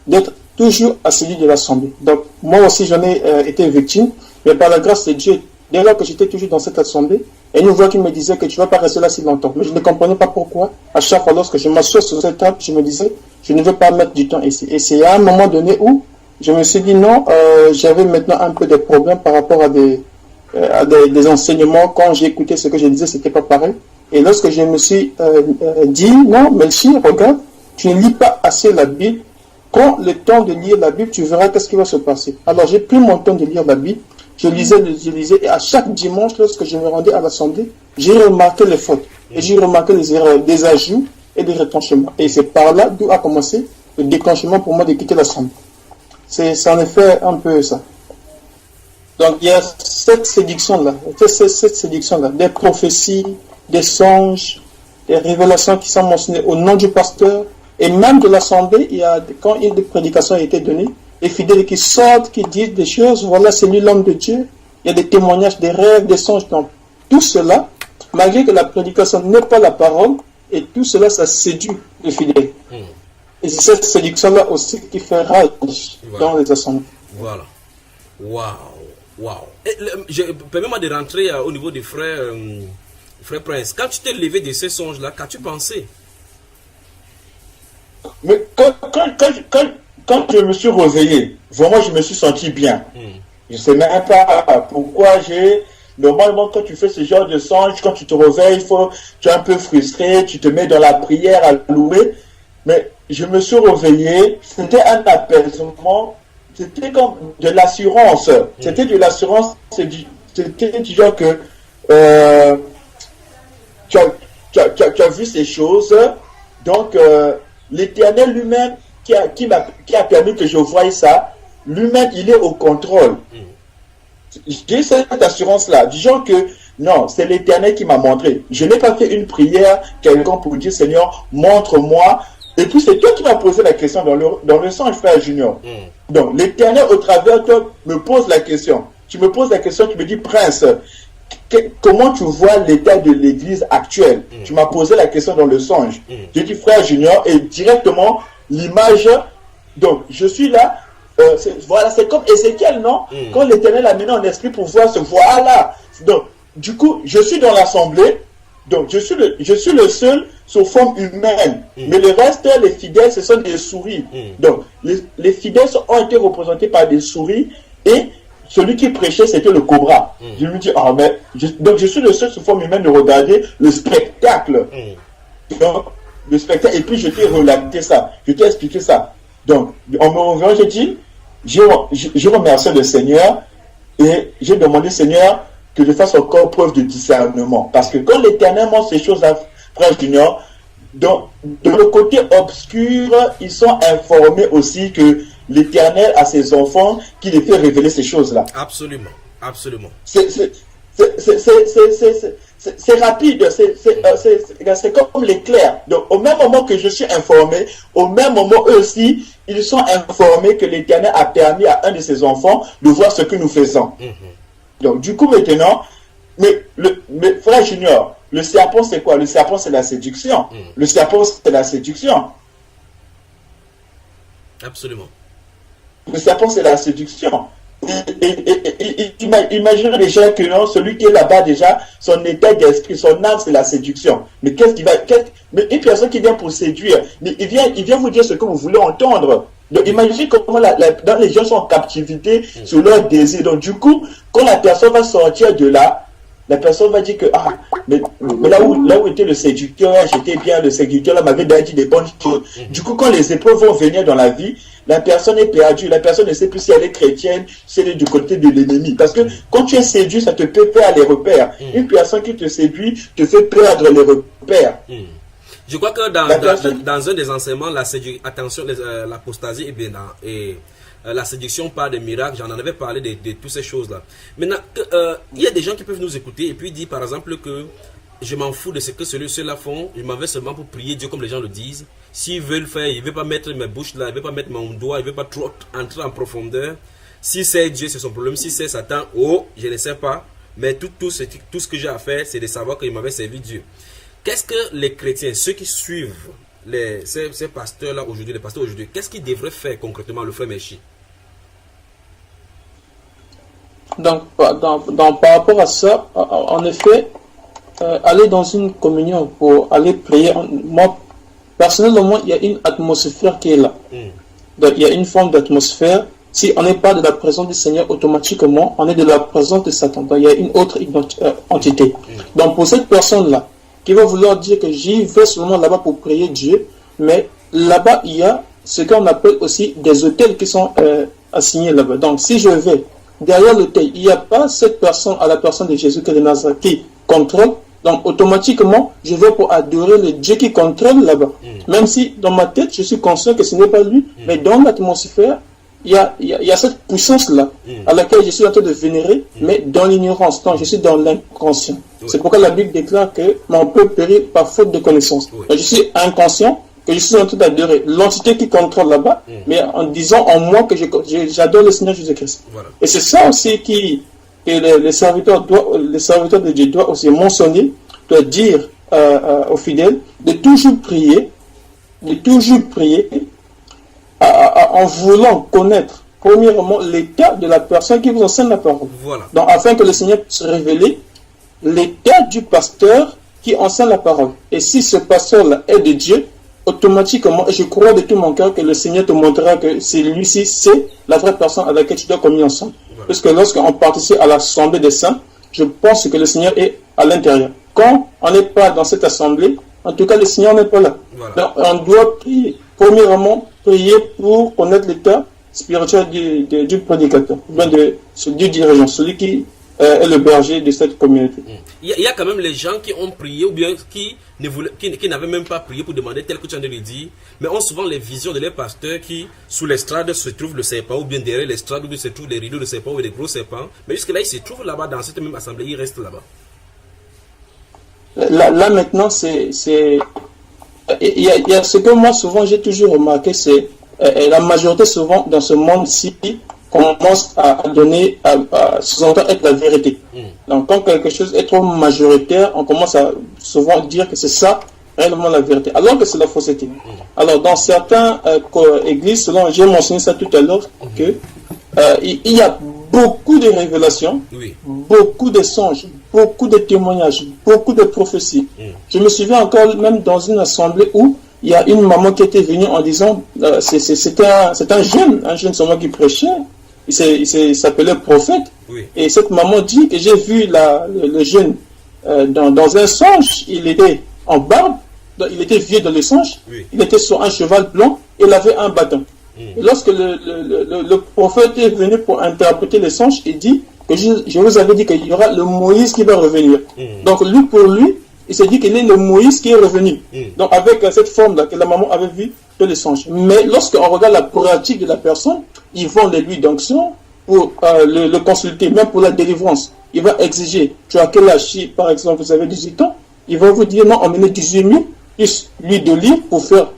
Speaker 6: d'être toujours assis de l'assemblée. Donc moi aussi j'en ai été victime, mais par la grâce de Dieu, dès lors que j'étais toujours dans cette assemblée, et une voix qui me disait que tu ne vas pas rester là si longtemps. Mais je ne comprenais pas pourquoi. À chaque fois lorsque je m'assois sur cette table, je me disais, je ne veux pas mettre du temps ici. Et c'est à un moment donné où je me suis dit non, j'avais maintenant un peu de problèmes par rapport à des enseignements. Quand j'ai écouté ce que je disais, c'était pas pareil. Et lorsque je me suis dit, non, Melchi, regarde, tu ne lis pas assez la Bible. Prends le temps de lire la Bible, tu verras qu'est-ce qui va se passer. Alors j'ai pris mon temps de lire la Bible. Je lisais, et à chaque dimanche, lorsque je me rendais à l'assemblée, j'ai remarqué les fautes. Et j'ai remarqué les erreurs, des ajouts et des retranchements. Et c'est par là d'où a commencé le déclenchement pour moi de quitter l'assemblée. C'est en effet un peu ça. Donc il y a cette séduction-là, des prophéties, des songes, des révélations qui sont mentionnées au nom du pasteur, et même de l'assemblée, quand une prédication a été donnée, les fidèles qui sortent, qui disent des choses, voilà, c'est lui l'homme de Dieu. Il y a des témoignages, des rêves, des songes. Donc, tout cela, malgré que la prédication n'est pas la parole, et tout cela, ça séduit les fidèles. Et c'est cette séduction-là aussi qui fait rage dans les assemblées.
Speaker 1: Voilà. Waouh. Permets-moi de rentrer au niveau des frères Prince. Quand tu t'es levé de ces songes-là, qu'as-tu pensé?
Speaker 5: Mais quand je me suis réveillé, vraiment je me suis senti bien. Je ne sais même pas pourquoi normalement quand tu fais ce genre de songe, quand tu te réveilles, tu es un peu frustré, tu te mets dans la prière à louer. Mais je me suis réveillé, c'était un apaisement, c'était comme de l'assurance. C'était de l'assurance, c'était du genre que tu as vu ces choses, donc l'Éternel lui-même qui a permis que je voie ça, lui-même, il est au contrôle. J'ai cette assurance-là, du genre que, non, c'est l'Éternel qui m'a montré. Je n'ai pas fait une prière, quelqu'un pour dire, Seigneur, montre-moi. Et puis, c'est toi qui m'as posé la question dans le songe, frère Junior. Donc, l'Éternel, au travers de toi, me pose la question. Tu me poses la question, tu me dis, Prince, comment tu vois l'état de l'église actuelle? Tu m'as posé la question dans le songe. J'ai dit, frère Junior, et directement, l'image, donc je suis là, voilà, c'est comme Ézéchiel, non? Quand l'Éternel a mené en esprit pour voir ce voilà. Donc, du coup, je suis dans l'assemblée, donc je suis le seul sous forme humaine, mais le reste, les fidèles, ce sont des souris. Donc, les fidèles ont été représentés par des souris, et celui qui prêchait, c'était le cobra. Je lui dis, donc je suis le seul sous forme humaine de regarder le spectacle. Donc, le spectacle, et puis je t'ai relaté ça, je t'ai expliqué ça. Donc, en me revenant, j'ai dit, j'ai remercié le Seigneur, et j'ai demandé, Seigneur, que je fasse encore preuve de discernement. Parce que quand l'Éternel montre ces choses-là, frère Junior, donc, de le côté obscur, ils sont informés aussi que l'Éternel a ses enfants qui les fait révéler ces choses-là.
Speaker 1: Absolument.
Speaker 5: C'est rapide, c'est comme l'éclair. Donc, au même moment que je suis informé, au même moment, eux aussi, ils sont informés que l'Éternel a permis à un de ses enfants de voir ce que nous faisons. Donc, du coup, maintenant, mais frère Junior, le serpent, c'est quoi? Le serpent, c'est la séduction. Le serpent, c'est la séduction.
Speaker 1: Absolument.
Speaker 5: Le serpent, c'est la séduction. Imaginez déjà que non, celui qui est là-bas déjà, son état d'esprit, son âme, c'est la séduction. Mais mais une personne qui vient pour séduire, mais il vient vous dire ce que vous voulez entendre. Donc imaginez comment dans les gens sont en captivité sur leur désir. Donc du coup, quand la personne va sortir de là, la personne va dire que Mais là où était le séducteur, j'étais bien, le séducteur là m'avait dit des bonnes choses. Du coup, quand les épreuves vont venir dans la vie, la personne est perdue, la personne ne sait plus si elle est chrétienne, si elle est du côté de l'ennemi. Parce que quand tu es séduit, ça te peut perdre les repères. Une personne qui te séduit te fait perdre les repères.
Speaker 1: Je crois que dans un des enseignements, l'apostasie et la séduction par des miracles, j'en avais parlé de toutes ces choses-là. Maintenant, il y a des gens qui peuvent nous écouter et puis dire par exemple que je m'en fous de ce que ceux-là font, je m'en vais seulement pour prier Dieu comme les gens le disent. S'ils veulent faire, ils ne veulent pas mettre mes bouches là, ils ne veulent pas mettre mon doigt, ils ne veulent pas trop entrer en profondeur. Si c'est Dieu, c'est son problème. Si c'est Satan, je ne sais pas. Mais tout ce que j'ai à faire, c'est de savoir qu'il m'avait servi Dieu. Qu'est-ce que les chrétiens, ceux qui suivent ces pasteurs-là aujourd'hui, les pasteurs aujourd'hui, qu'est-ce qu'ils devraient faire concrètement, le frère Meshi?
Speaker 6: Donc, par rapport à ça, en effet, aller dans une communion pour aller prier, moi, personnellement, il y a une atmosphère qui est là. Donc, il y a une forme d'atmosphère. Si on n'est pas de la présence du Seigneur, automatiquement, on est de la présence de Satan. Donc, il y a une autre entité. Donc, pour cette personne-là, qui va vouloir dire que j'y vais seulement là-bas pour prier Dieu, mais là-bas, il y a ce qu'on appelle aussi des hôtels qui sont assignés là-bas. Donc, si je vais derrière l'autel, il n'y a pas cette personne à la personne de Jésus de Nazareth qui contrôle, donc automatiquement, je vais pour adorer le Dieu qui contrôle là-bas. Même si dans ma tête, je suis conscient que ce n'est pas lui, mais dans l'atmosphère, il y a cette puissance-là à laquelle je suis en train de vénérer, mais dans l'ignorance, donc je suis dans l'inconscient. C'est pourquoi la Bible déclare que mon peuple périt par faute de connaissance. Donc, je suis inconscient, que je suis en train d'adorer l'entité qui contrôle là-bas, mais en disant en moi que j'adore le Seigneur Jésus-Christ. Voilà. Et c'est ça aussi que les serviteurs de Dieu doivent aussi mentionner, doivent dire aux fidèles de toujours prier en voulant connaître premièrement l'état de la personne qui vous enseigne la parole. Voilà. Donc afin que le Seigneur puisse révéler l'état du pasteur qui enseigne la parole. Et si ce pasteur-là est de Dieu, automatiquement, je crois de tout mon cœur que le Seigneur te montrera que celui-ci, c'est la vraie personne à laquelle tu dois communier ensemble. Voilà. Parce que lorsqu'on participe à l'assemblée des saints, je pense que le Seigneur est à l'intérieur. Quand on n'est pas dans cette assemblée, en tout cas, le Seigneur n'est pas là. Voilà. Donc, on doit prier. Premièrement, prier pour connaître l'état spirituel du prédicateur, du dirigeant, celui qui est le berger de cette communauté.
Speaker 1: Il y a quand même les gens qui ont prié ou bien qui n'avaient même pas prié pour demander tel que tu viens de le dire, mais ont souvent les visions de leurs pasteurs qui, sous l'estrade, se trouve le serpent, ou bien derrière l'estrade, où se trouvent les rideaux de serpent ou des gros serpents. Mais jusque-là, ils se trouvent là-bas dans cette même assemblée, ils restent là-bas.
Speaker 6: Là maintenant, il y a ce que moi souvent j'ai toujours remarqué, c'est la majorité souvent dans ce monde-ci commence à donner, sous-entendre être la vérité. Donc quand quelque chose est trop majoritaire, on commence à souvent dire que c'est ça réellement la vérité, alors que c'est la fausseté. Alors dans certaines églises, selon j'ai mentionné ça tout à l'heure, que il y a beaucoup de révélations, beaucoup de songes, beaucoup de témoignages, beaucoup de prophéties. Je me souviens encore même dans une assemblée où il y a une maman qui était venue en disant, c'est un jeune seulement qui prêchait, il s'appelait prophète, et cette maman dit que j'ai vu le jeune dans un songe, il était en barbe, il était vieux dans le songe, il était sur un cheval blanc, et il avait un bâton. Et lorsque le prophète est venu pour interpréter les songes, il dit que je vous avais dit qu'il y aura le Moïse qui va revenir. Donc pour lui, il s'est dit qu'il est le Moïse qui est revenu. Donc avec cette forme-là que la maman avait vue de les songes. Mais lorsqu'on regarde la pratique de la personne, ils vont les lui d'onction pour le consulter, même pour la délivrance. Il va exiger, tu as quel âge? Si par exemple vous avez 18 ans, il va vous dire non, emmenez 18 000 plus l'huile d'olive pour faire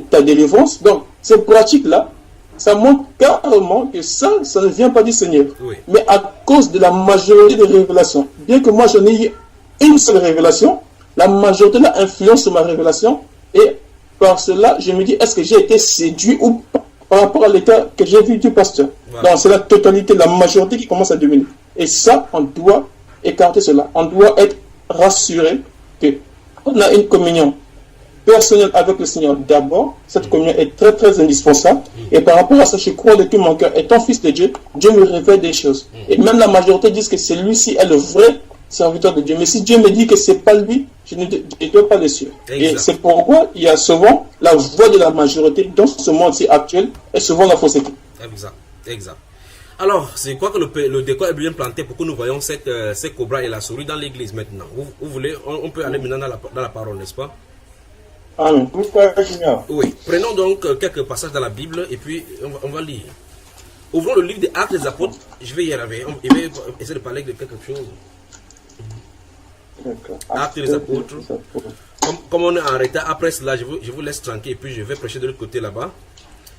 Speaker 6: ta délivrance. Donc ces pratiques-là, ça montre carrément que ça ne vient pas du Seigneur. Mais à cause de la majorité des révélations, bien que moi j'en ai eu une seule révélation, la majorité là influence sur ma révélation, et par cela je me dis, est-ce que j'ai été séduit ou pas par rapport à l'état que j'ai vu du pasteur? Donc c'est la totalité, la majorité qui commence à devenir. Et ça, on doit écarter cela. On doit être rassuré qu'on a une communion personnel avec le Seigneur d'abord. Cette communion est très très indispensable, et par rapport à ça, je crois de tout mon cœur, étant fils de Dieu, Dieu me révèle des choses, et même la majorité disent que celui-ci est le vrai serviteur de Dieu. Mais si Dieu me dit que c'est pas lui, je ne dois pas le suivre.
Speaker 1: Exact.
Speaker 6: Et c'est pourquoi il y a souvent la voix de la majorité dans ce monde-ci actuel et souvent la fausseté.
Speaker 1: Exact, exact. Alors, c'est quoi que le décor est bien planté pour que nous voyons ces cobras et la souris dans l'église maintenant. Vous voulez, on peut aller maintenant dans la parole, n'est-ce pas?
Speaker 6: Amen.
Speaker 5: Oui, frère Junior.
Speaker 1: Oui. Prenons donc quelques passages dans la Bible et puis on va lire. Ouvrons le livre des Actes des Apôtres. Je vais y arriver. Je vais essayer de parler de quelque chose.
Speaker 5: D'accord.
Speaker 1: Actes des Apôtres. Comme on est en retard, après cela, je vous laisse tranquille et puis je vais prêcher de l'autre côté là-bas.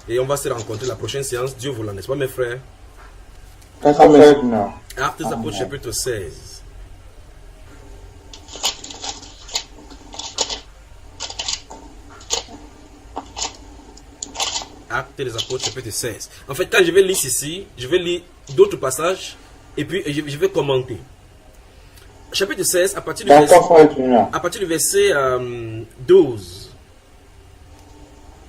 Speaker 1: Et on va se rencontrer la prochaine séance, Dieu voulant, n'est-ce pas mes frères?
Speaker 5: Amen.
Speaker 1: Actes des Apôtres, chapitre 16. Actes des Apôtres, chapitre 16. En fait, quand je vais lire ici, je vais lire d'autres passages et puis je vais commenter. Chapitre 16, à partir du verset 12.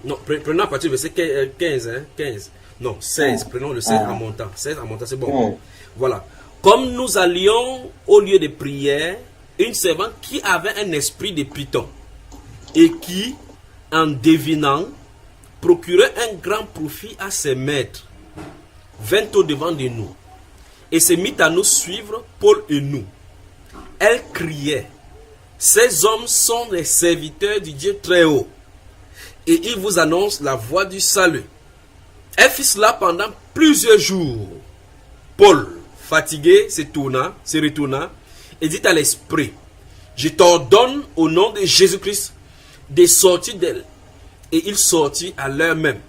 Speaker 1: Non, prenons à partir du verset 15. 15. Non, 16. Prenons le 16 en montant. 16 en montant, c'est bon. Voilà. Comme nous allions au lieu de prière, une servante qui avait un esprit de python et qui, en devinant, procurait un grand profit à ses maîtres, vint au-devant de nous et se mit à nous suivre, Paul et nous. Elle criait, ces hommes sont les serviteurs du Dieu très haut et ils vous annoncent la voie du salut. Elle fit cela pendant plusieurs jours. Paul, fatigué, se retourna et dit à l'esprit, je t'ordonne au nom de Jésus-Christ de sortir d'elle. Et il sortit à l'heure même.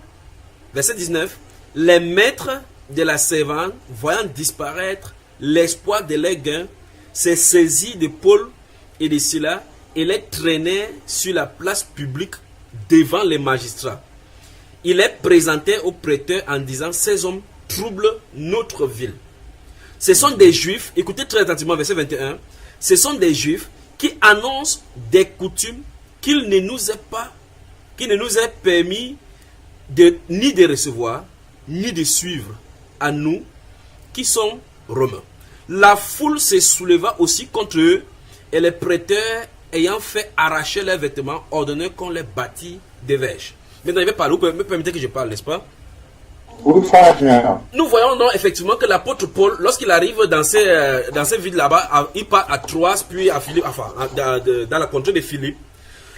Speaker 1: Verset 19. Les maîtres de la servante, voyant disparaître l'espoir de leur gain, se saisit de Paul et de Silas et les traînait sur la place publique devant les magistrats. Il les présentait aux prêteurs en disant, ces hommes troublent notre ville. Ce sont des juifs, écoutez très attentivement verset 21, ce sont des juifs qui annoncent des coutumes qu'il ne nous est permis ni de recevoir, ni de suivre à nous qui sommes romains. La foule se souleva aussi contre eux et les prêteurs ayant fait arracher leurs vêtements ordonnaient qu'on les bâtit des verges. Maintenant, je vais parler, vous me permettez que je parle, n'est-ce pas?
Speaker 5: Oui, frère Junior.
Speaker 1: Nous voyons donc effectivement que l'apôtre Paul, lorsqu'il arrive dans ces villes là-bas, il part à Troas, puis à Philippe, enfin, dans la contrée de Philippe.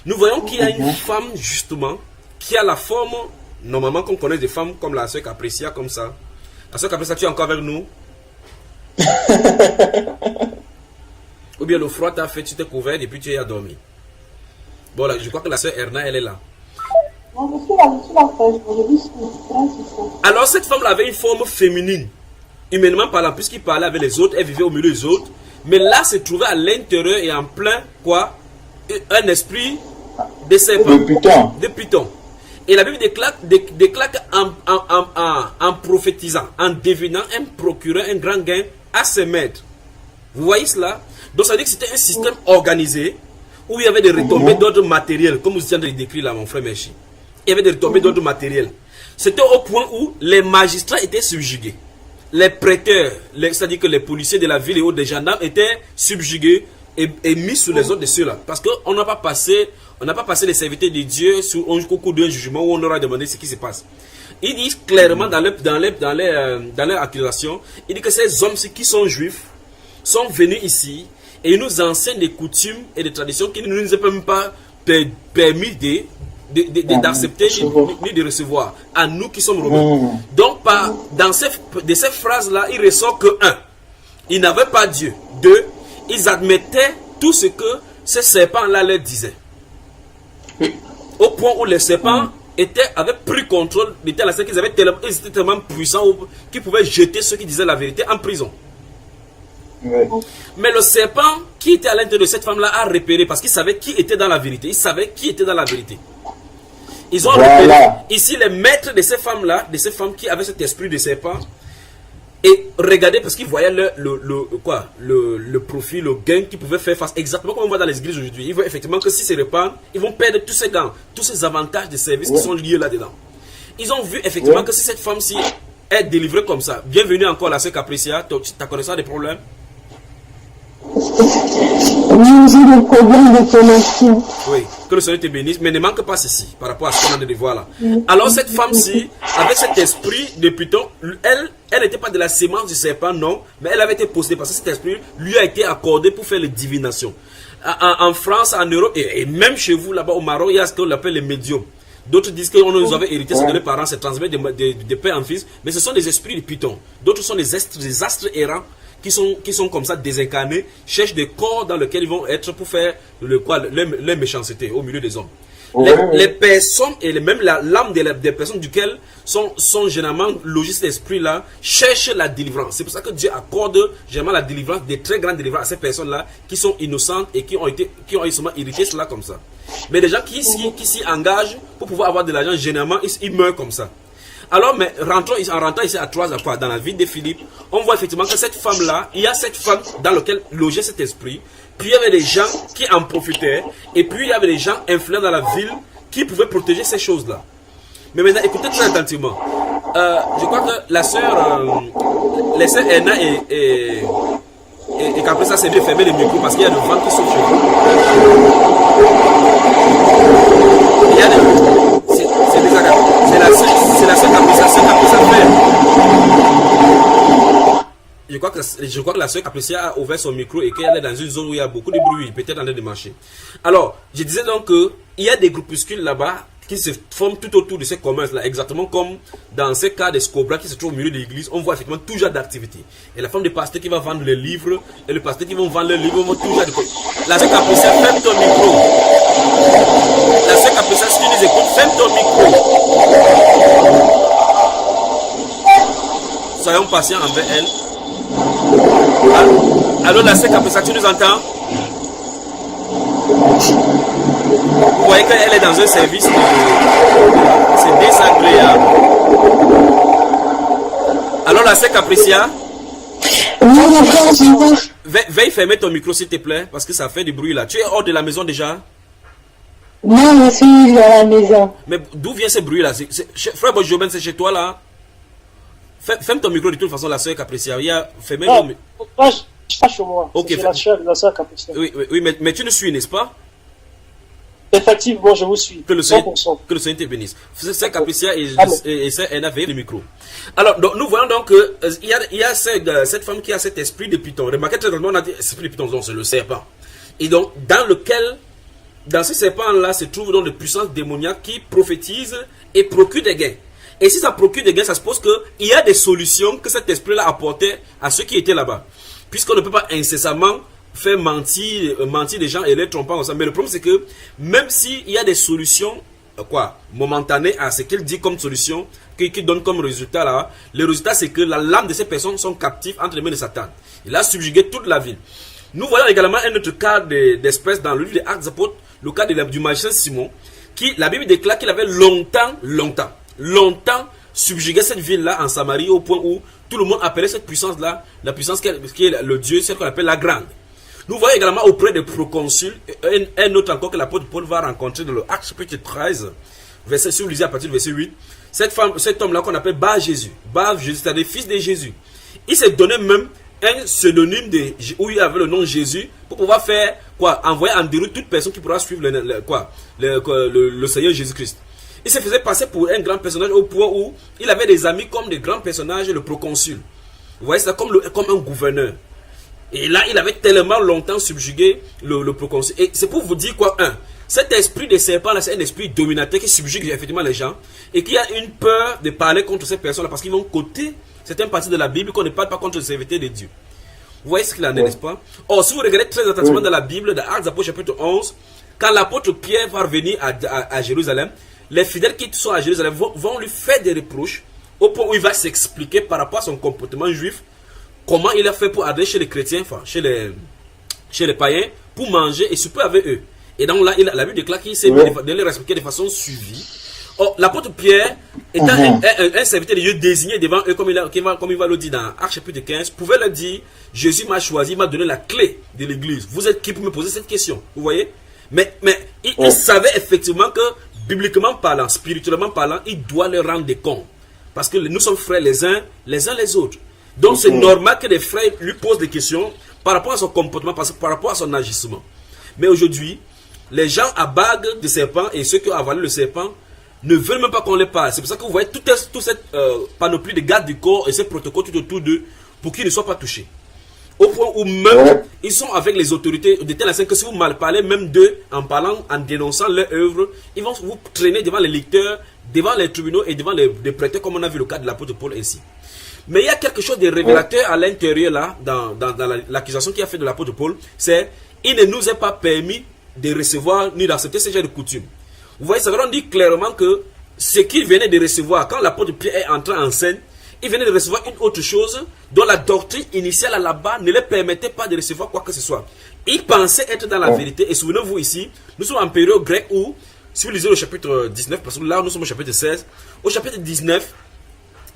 Speaker 1: Nous voyons qu'il y a une femme, justement, qui a la forme, normalement qu'on connaît des femmes comme la sœur Capricia, comme ça. La sœur Capricia, tu es encore avec nous? Ou bien le froid t'a fait, tu t'es couvert et puis tu es dormi. Bon, là, je crois que la sœur Erna, elle est là.
Speaker 4: Non, je suis là, je suis là.
Speaker 1: Alors, cette femme-là avait une forme féminine, humainement parlant, puisqu'il parlait avec les autres, elle vivait au milieu des autres. Mais là, se trouvait à l'intérieur et en plein, quoi? Un esprit de serpent, de python. Et la Bible déclare en prophétisant, en devinant un procureur, un grand gain à ses maîtres. Vous voyez cela? Donc ça veut dire que c'était un système organisé où il y avait des retombées d'ordre matériel, comme vous avez décrit là, mon frère Mechi. Il y avait des retombées d'ordre matériel. C'était au point où les magistrats étaient subjugués. Les prêteurs, c'est-à-dire que les policiers de la ville et autres, des gendarmes étaient subjugués et mis sous les ordres de ceux-là. Parce qu'on n'a pas passé les serviteurs de Dieu au cours d'un jugement où on aura demandé ce qui se passe. Ils disent clairement dans leur accusation, ils disent que ces hommes qui sont juifs sont venus ici et ils nous enseignent des coutumes et des traditions qui ne nous ont même pas permis d'accepter ni de recevoir à nous qui sommes romains. Donc de ces phrases-là, il ressort que 1. Ils n'avaient pas Dieu. 2. Ils admettaient tout ce que ces serpents-là leur disaient. Au point où les serpents avaient pris contrôle de telle sorte qu'ils étaient tellement puissants qu'ils pouvaient jeter ceux qui disaient la vérité en prison.
Speaker 5: Oui.
Speaker 1: Mais le serpent qui était à l'intérieur de cette femme-là a repéré parce qu'il savait qui était dans la vérité. Il savait qui était dans la vérité. Ils ont repéré ici les maîtres de ces femmes-là, de ces femmes qui avaient cet esprit de serpent. Et regardez, parce qu'ils voyaient le profit, le gain qu'ils pouvaient faire face, exactement comme on voit dans les églises aujourd'hui. Ils voient effectivement que s'ils se répandent, ils vont perdre tous ces gains, tous ces avantages de service qui sont liés là-dedans. Ils ont vu effectivement que si cette femme-ci est délivrée comme ça, bienvenue encore la sœur Capricia, tu as connaissance des problèmes?
Speaker 3: J'ai des problèmes de connexion.
Speaker 1: Oui, que le Seigneur te bénisse, mais ne manque pas ceci par rapport à ce qu'on a de voir là. Alors cette femme-ci, avec cet esprit de Python, elle n'était pas de la sémence du serpent, non, mais elle avait été possédée parce que cet esprit lui a été accordé pour faire les divinations. En France, en Europe, et même chez vous là-bas au Maroc, il y a ce qu'on appelle les médiums. D'autres disent qu'on nous avait hérité, c'est que les parents se transmettent de père en fils, mais ce sont des esprits de Python. D'autres sont des astres errants qui sont comme ça désincarnés, cherchent des corps dans lesquels ils vont être pour faire les méchancetés au milieu des hommes. Les personnes et même l'âme des personnes duquel sont généralement logis cet esprit-là cherchent la délivrance. C'est pour ça que Dieu accorde généralement la délivrance, des très grandes délivrances à ces personnes-là qui sont innocentes et qui ont seulement hérité cela comme ça. Mais les gens qui s'y engagent pour pouvoir avoir de l'argent, généralement ils meurent comme ça. Alors, mais en rentrant ici à Troyes, dans la ville de Philippe, on voit effectivement que cette femme-là, il y a cette femme dans laquelle logeait cet esprit. Puis il y avait des gens qui en profitaient. Et puis il y avait des gens influents dans la ville qui pouvaient protéger ces choses-là. Mais maintenant, écoutez très attentivement. Je crois que la sœur, les sœurs Erna et qu'après ça, c'est mieux fermer les micros parce qu'il y a le vent qui souffle chez vous. Il y a c'est désagréable. C'est la sœur qui a pris ça faire. Je crois que la sœur Capricia a ouvert son micro et qu'elle est dans une zone où il y a beaucoup de bruit, peut-être en train de marcher. Alors, je disais donc qu'il y a des groupuscules là-bas qui se forment tout autour de ces commerces-là, exactement comme dans ces cas des Scobras qui se trouvent au milieu de l'église, on voit effectivement tout genre d'activité. Et la femme du pasteur qui va vendre les livres, et le pasteur qui va vendre les livres, vont tout genre de... La sœur Capricia, ferme ton micro. La sœur Capricia, si tu nous écoutes, ferme ton micro. Soyons patients envers elle. Alors la sœur Capricia, tu nous entends? Vous voyez qu'elle est dans un service, c'est désagréable. Alors la sœur Capricia, veuille fermer ton micro s'il te plaît, parce que ça fait du bruit là. Tu es hors de la maison déjà?
Speaker 3: Non, je suis à la maison.
Speaker 1: Mais d'où vient ce bruit là? Frère Bojoben, c'est chez toi là? Ferme ton micro de toute façon, la sœur Capricia. Il y a fermé le micro.
Speaker 2: Je suis pas chez moi.
Speaker 1: Ok,
Speaker 2: c'est la sœur Capricia.
Speaker 1: Oui, mais tu nous suis, n'est-ce pas?
Speaker 2: Effectivement, je vous suis.
Speaker 1: Que le Seigneur te bénisse. C'est Capricia et c'est Erna, le micro. Alors, donc, nous voyons donc qu'il y a cette femme qui a cet esprit de Python. Remarquez très bien, on a dit esprit de Python, donc c'est le serpent. Et donc, dans ce serpent-là, se trouvent donc des puissances démoniaques qui prophétisent et procurent des gains. Et si ça procure des gains, ça suppose qu'il y a des solutions que cet esprit-là apportait à ceux qui étaient là-bas. Puisqu'on ne peut pas incessamment faire mentir les gens et les tromper comme ça. Mais le problème, c'est que même s'il y a des solutions momentanées à ce qu'il dit comme solution, qui donne comme résultat là, le résultat, c'est que la lame de ces personnes sont captives entre les mains de Satan. Il a subjugué toute la ville. Nous voyons également un autre cas d'espèce dans le livre des Actes des Apôtres, le cas du magicien Simon, qui, la Bible déclare qu'il avait longtemps subjugué cette ville-là en Samarie au point où tout le monde appelait cette puissance-là, la puissance qui est le Dieu, celle qu'on appelle la grande. Nous voyons également auprès des proconsuls, un autre encore que l'apôtre Paul va rencontrer dans le Acte chapitre 13, verset, si vous lisez à partir du verset 8, cet homme-là qu'on appelle Bar-Jésus, c'est-à-dire fils de Jésus. Il s'est donné même un pseudonyme où il avait le nom Jésus pour pouvoir faire envoyer en déroute toute personne qui pourra suivre le Seigneur Jésus-Christ. Il se faisait passer pour un grand personnage au point où il avait des amis comme des grands personnages, le proconsul. Vous voyez, c'est comme un gouverneur. Et là, il avait tellement longtemps subjugué le proconsul. Et c'est pour vous dire cet esprit de serpent là, c'est un esprit dominateur qui subjugue effectivement les gens et qui a une peur de parler contre ces personnes là parce qu'ils vont côté certaines parties de la Bible qu'on ne parle pas contre le serviteur de Dieu. Vous voyez ce qu'il en est, n'est-ce pas? Or, si vous regardez très attentivement dans la Bible, dans Actes des Apôtres chapitre 11, quand l'apôtre Pierre va revenir à Jérusalem, les fidèles qui sont à Jérusalem vont lui faire des reproches au point où il va s'expliquer par rapport à son comportement juif, comment il a fait pour aller chez les chrétiens, chez les païens, pour manger et souper avec eux. Et donc là, la Bible déclare qu'il s'est mis de les respecter de façon suivie. Or, l'apôtre Pierre, étant un serviteur de Dieu désigné devant eux, comme il va le dire dans Actes chapitre 15, pouvait leur dire, Jésus m'a choisi, il m'a donné la clé de l'église. Vous êtes qui pour me poser cette question? Vous voyez? Mais il savait effectivement que, bibliquement parlant, spirituellement parlant, il doit leur rendre des comptes. Parce que nous sommes frères les uns les autres. Donc c'est normal que les frères lui posent des questions par rapport à son comportement, par rapport à son agissement. Mais aujourd'hui, les gens à bague de serpent et ceux qui ont avalé le serpent ne veulent même pas qu'on les parle. C'est pour ça que vous voyez toute cette panoplie de gardes du corps et ces protocoles tout autour d'eux pour qu'ils ne soient pas touchés. Au point où même ils sont avec les autorités de telle façon que si vous mal parlez même d'eux en parlant, en dénonçant leur œuvre, ils vont vous traîner devant les lecteurs, devant les tribunaux et devant les prêteurs comme on a vu le cas de l'apôtre Paul ainsi. Mais il y a quelque chose de révélateur à l'intérieur là, dans l'accusation qu'il a fait de l'apôtre Paul, c'est il ne nous est pas permis de recevoir ni d'accepter ce genre de coutume. Vous voyez, ça veut dire clairement que ce qu'il venait de recevoir, quand l'apôtre Pierre est entré en scène, il venait de recevoir une autre chose dont la doctrine initiale là-bas ne leur permettait pas de recevoir quoi que ce soit. Il pensait être dans la vérité. Et souvenez-vous ici, nous sommes en période grecque où, si vous lisez le chapitre 19, parce que là nous sommes au chapitre 16, au chapitre 19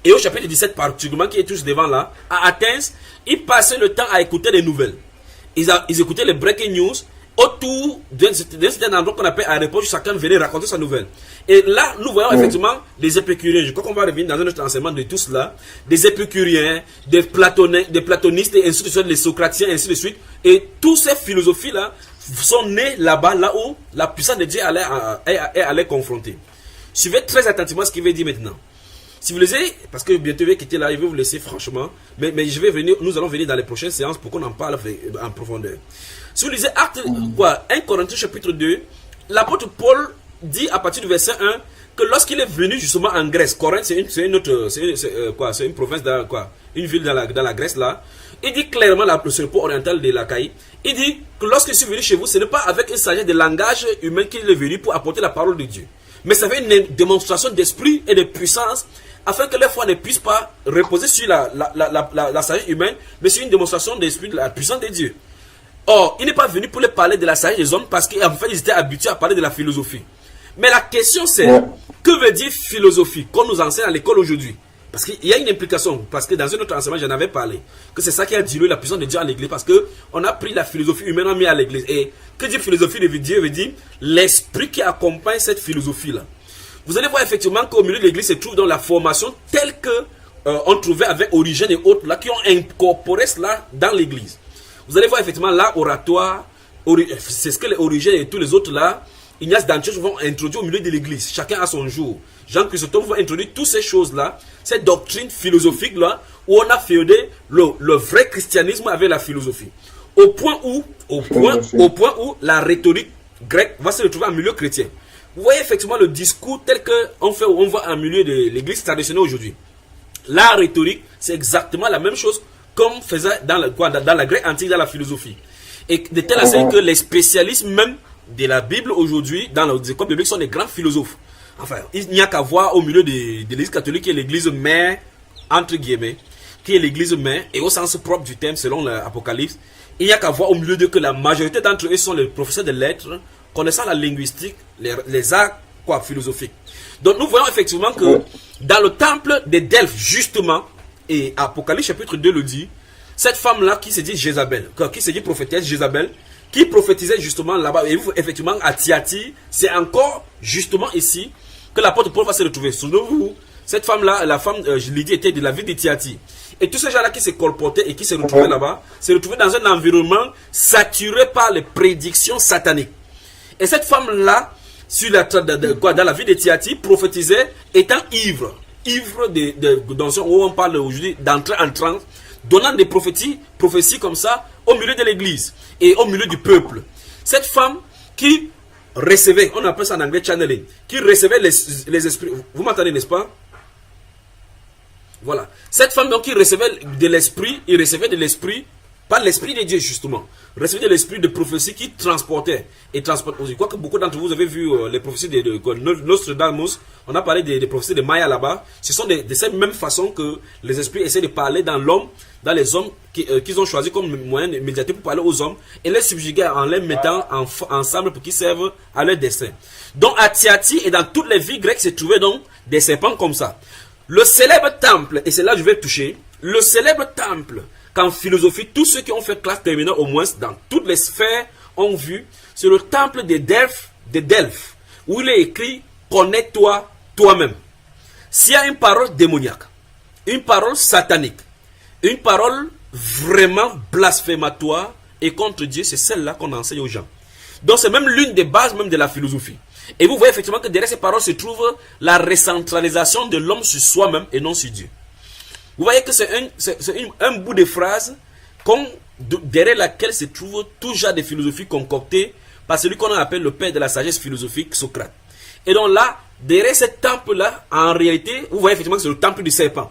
Speaker 1: et au chapitre 17 particulièrement, qui est tous devant là, à Athènes, ils passaient le temps à écouter les nouvelles. Ils écoutaient les breaking news autour d'un certain endroit qu'on appelle à l'époque, chacun venait raconter sa nouvelle. Et là, nous voyons effectivement des épicuriens. Je crois qu'on va revenir dans un autre enseignement de tout cela. Des épicuriens, des platonistes, et ainsi de suite, les socratiens, et ainsi de suite. Et toutes ces philosophies-là sont nées là-bas, là où la puissance de Dieu allait confronter. Suivez très attentivement ce qu'il veut dire maintenant. Si vous lisez, parce que bientôt je vais quitter là, je vais vous laisser franchement, mais nous allons venir dans les prochaines séances pour qu'on en parle en profondeur. Si vous lisez Acte 1 Corinthiens chapitre 2, l'apôtre Paul dit à partir du verset 1 que lorsqu'il est venu justement en Grèce, Corinthe c'est une province, une ville dans la Grèce là, il dit clairement le serpent oriental de l'Achaïe, il dit que lorsque je suis venu chez vous, ce n'est pas avec une sagesse de langage humain qu'il est venu pour apporter la parole de Dieu, mais ça fait une démonstration d'esprit et de puissance, afin que les foi ne puissent pas reposer sur la sagesse humaine, mais sur une démonstration d'esprit de la puissance de Dieu. Or, il n'est pas venu pour les parler de la sagesse des hommes parce qu'en fait, ils étaient habitués à parler de la philosophie. Mais la question c'est, que veut dire philosophie qu'on nous enseigne à l'école aujourd'hui? Parce qu'il y a une implication, parce que dans un autre enseignement, j'en avais parlé, que c'est ça qui a dilué la puissance de Dieu à l'église, parce qu'on a pris la philosophie humaine, on a mis à l'église. Et que dit philosophie de Dieu veut dire l'esprit qui accompagne cette philosophie-là. Vous allez voir effectivement qu'au milieu de l'église se trouve dans la formation telle que on trouvait avec Origène et autres là, qui ont incorporé cela dans l'église. Vous allez voir effectivement là, oratoire, c'est ce que les Origènes et tous les autres là, Ignace d'Antioche vont introduire au milieu de l'église. Chacun à son jour. Jean Chrysostome va introduire toutes ces choses-là, ces doctrines philosophiques-là, où on a féodé le vrai christianisme avec la philosophie. Au point où la rhétorique grecque va se retrouver en milieu chrétien. Vous voyez effectivement le discours tel qu'on voit en milieu de l'église traditionnelle aujourd'hui. La rhétorique, c'est exactement la même chose comme faisait dans la Grèce antique, dans la philosophie. Et de telle façon que les spécialistes même de la Bible aujourd'hui, dans les écoles bibliques, sont des grands philosophes. Enfin, il n'y a qu'à voir au milieu de l'église catholique, qui est l'église mère, entre guillemets, qui est l'église mère, et au sens propre du terme, selon l'Apocalypse, il n'y a qu'à voir au milieu d'eux que la majorité d'entre eux sont les professeurs de lettres, connaissant la linguistique, les arts philosophiques. Donc nous voyons effectivement que dans le temple de Delphes, justement, et Apocalypse chapitre 2 le dit, cette femme-là qui se dit Jézabel, qui se dit prophétesse Jézabel, qui prophétisait justement là-bas, et effectivement à Thyatire, c'est encore justement ici que l'apôtre Paul va se retrouver. Souvenez-vous, cette femme-là, la femme, je l'ai dit, était de la ville de Thyatire. Et tous ces gens-là qui se colportaient et qui se retrouvaient là-bas, se retrouvaient dans un environnement saturé par les prédictions sataniques. Et cette femme-là, dans la ville de Thyatire, prophétisait étant ivre dans où on parle aujourd'hui d'entrer en transe, donnant des prophéties comme ça au milieu de l'église et au milieu du peuple. Cette femme qui recevait, on appelle ça en anglais channeling, qui recevait les esprits. Vous m'entendez, n'est-ce pas? Voilà. Cette femme donc qui recevait de l'esprit, il recevait de l'esprit, par l'esprit de Dieu justement, recevait de l'esprit de prophétie qui transportait. Et transporte. Je crois que beaucoup d'entre vous avez vu les prophéties de Nostradamus. On a parlé des prophéties de Maya là-bas. Ce sont de cette même façon que les esprits essaient de parler dans l'homme, dans les hommes qu'ils ont choisi comme moyen de médiateur pour parler aux hommes et les subjuguer en les mettant ensemble pour qu'ils servent à leur destin. Donc à Thyatire et dans toutes les villes grecques se trouvaient donc des serpents comme ça. Le célèbre temple, et c'est là que je vais toucher, le célèbre temple qu'en philosophie, tous ceux qui ont fait classe terminale au moins dans toutes les sphères ont vu, c'est le temple de Delphes, où il est écrit « Connais-toi toi-même ». S'il y a une parole démoniaque, une parole satanique, une parole vraiment blasphématoire et contre Dieu, c'est celle-là qu'on enseigne aux gens. Donc c'est même l'une des bases même de la philosophie. Et vous voyez effectivement que derrière ces paroles se trouve la recentralisation de l'homme sur soi-même et non sur Dieu. Vous voyez que c'est un bout de phrase derrière laquelle se trouve tout genre de philosophie concoctée par celui qu'on appelle le père de la sagesse philosophique, Socrate. Et donc là, derrière ce temple-là, en réalité, vous voyez effectivement que c'est le temple du serpent.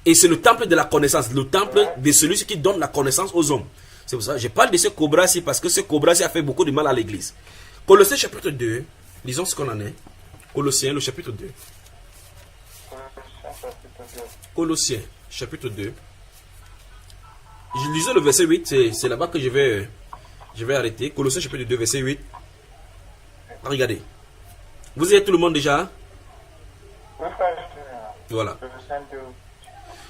Speaker 1: Et c'est le temple de la connaissance, le temple de celui qui donne la connaissance aux hommes. C'est pour ça que je parle de ce cobra-ci, parce que ce cobra-ci a fait beaucoup de mal à l'église. Colossiens chapitre 2, lisons ce qu'on en est. Colossiens, le chapitre 2. Colossiens, chapitre 2. Je lisais le verset 8, c'est là-bas que je vais arrêter. Colossiens, chapitre 2, verset 8. Regardez. Vous y êtes tout le monde déjà? Voilà.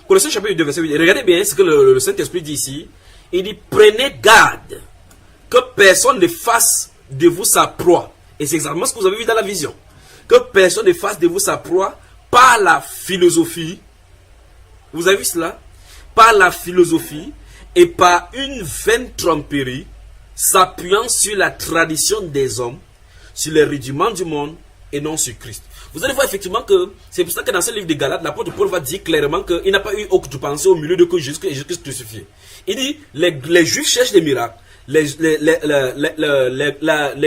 Speaker 1: Colossiens, chapitre 2, verset 8. Regardez bien ce que le Saint-Esprit dit ici. Il dit, prenez garde que personne ne fasse de vous sa proie. Et c'est exactement ce que vous avez vu dans la vision. Que personne ne fasse de vous sa proie par la philosophie. Vous avez vu cela? Par la philosophie et par une vaine tromperie, s'appuyant sur la tradition des hommes, sur les rudiments du monde et non sur Christ. Vous allez voir effectivement que c'est pour ça que dans ce livre de Galates, l'apôtre Paul va dire clairement qu'il n'a pas eu autre pensée au milieu de que Jésus-Christ crucifié. Il dit, les Juifs cherchent des miracles, les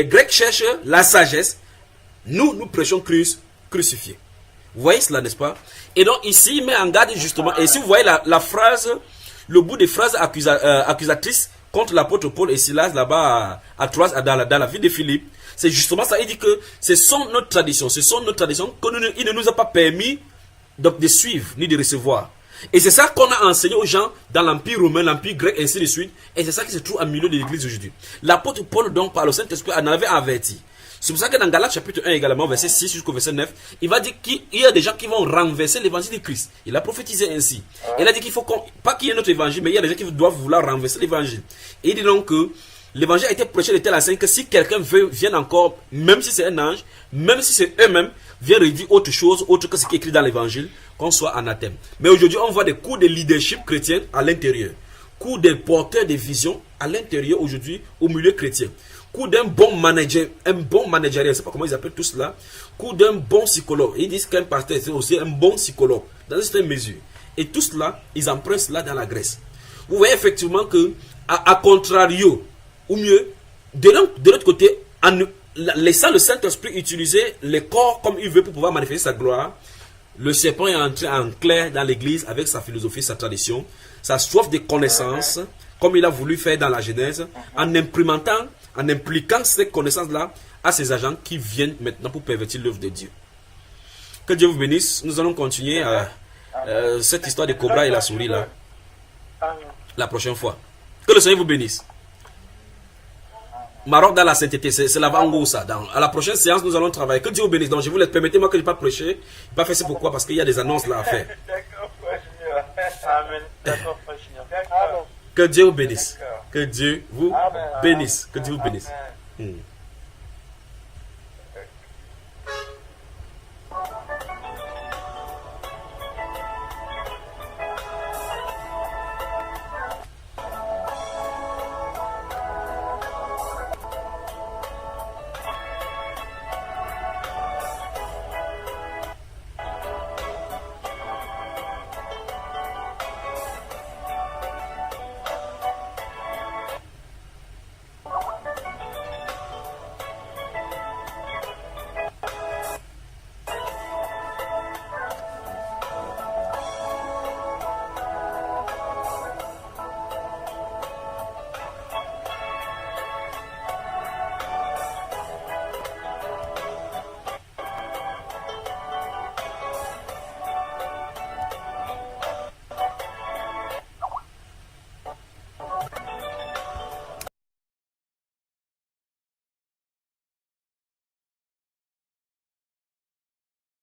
Speaker 1: Grecs cherchent la sagesse, nous prêchons Christ crucifié. Vous voyez cela, n'est-ce pas? Et donc ici, il met en garde justement, et si vous voyez la phrase, le bout des phrases accusatrices contre l'apôtre Paul et Silas là-bas dans la ville de Philippe, c'est justement ça. Il dit que ce sont nos traditions, qu'il ne nous a pas permis de suivre ni de recevoir. Et c'est ça qu'on a enseigné aux gens dans l'Empire romain, l'Empire grec, ainsi de suite. Et c'est ça qui se trouve au milieu de l'église aujourd'hui. L'apôtre Paul, donc, par le Saint-Esprit, en avait averti. C'est pour ça que dans Galates chapitre 1 également, verset 6 jusqu'au verset 9, il va dire qu'il y a des gens qui vont renverser l'évangile de Christ. Il a prophétisé ainsi. Il a dit qu'il faut pas qu'il y ait notre évangile, mais il y a des gens qui doivent vouloir renverser l'évangile. Et il dit donc que l'évangile a été prêché de telle enseigne que si quelqu'un vient encore, même si c'est un ange, même si c'est eux-mêmes, vient redire autre chose, autre que ce qui est écrit dans l'évangile, qu'on soit anathème. Mais aujourd'hui, on voit des cours de leadership chrétien à l'intérieur. Cours des porteurs de vision à l'intérieur aujourd'hui, au milieu chrétien. Cours d'un bon manager, je ne sais pas comment ils appellent tout cela. Cours d'un bon psychologue. Ils disent qu'un pasteur, c'est aussi un bon psychologue, dans une certaine mesure. Et tout cela, ils empruntent cela dans la Grèce. Vous voyez effectivement que, à contrario, ou mieux, de l'autre côté, en laissant le Saint-Esprit utiliser les corps comme il veut pour pouvoir manifester sa gloire, le serpent est entré en clair dans l'église avec sa philosophie, sa tradition, sa soif de connaissance, comme il a voulu faire dans la Genèse, en impliquant ces connaissances-là à ces agents qui viennent maintenant pour pervertir l'œuvre de Dieu. Que Dieu vous bénisse. Nous allons continuer cette histoire de cobra et la souris là la prochaine fois. Que le Seigneur vous bénisse. Maroc dans la sainteté, c'est l'avant-goût ça. À la prochaine séance, nous allons travailler. Que Dieu vous bénisse. Donc, je vous laisse. Permettez-moi que je ne pas prêcher. Je ne pas faire ça pourquoi? Parce qu'il y a des annonces là à faire.
Speaker 7: D'accord,
Speaker 1: que Dieu vous bénisse. Que Dieu vous bénisse. Que Dieu vous bénisse.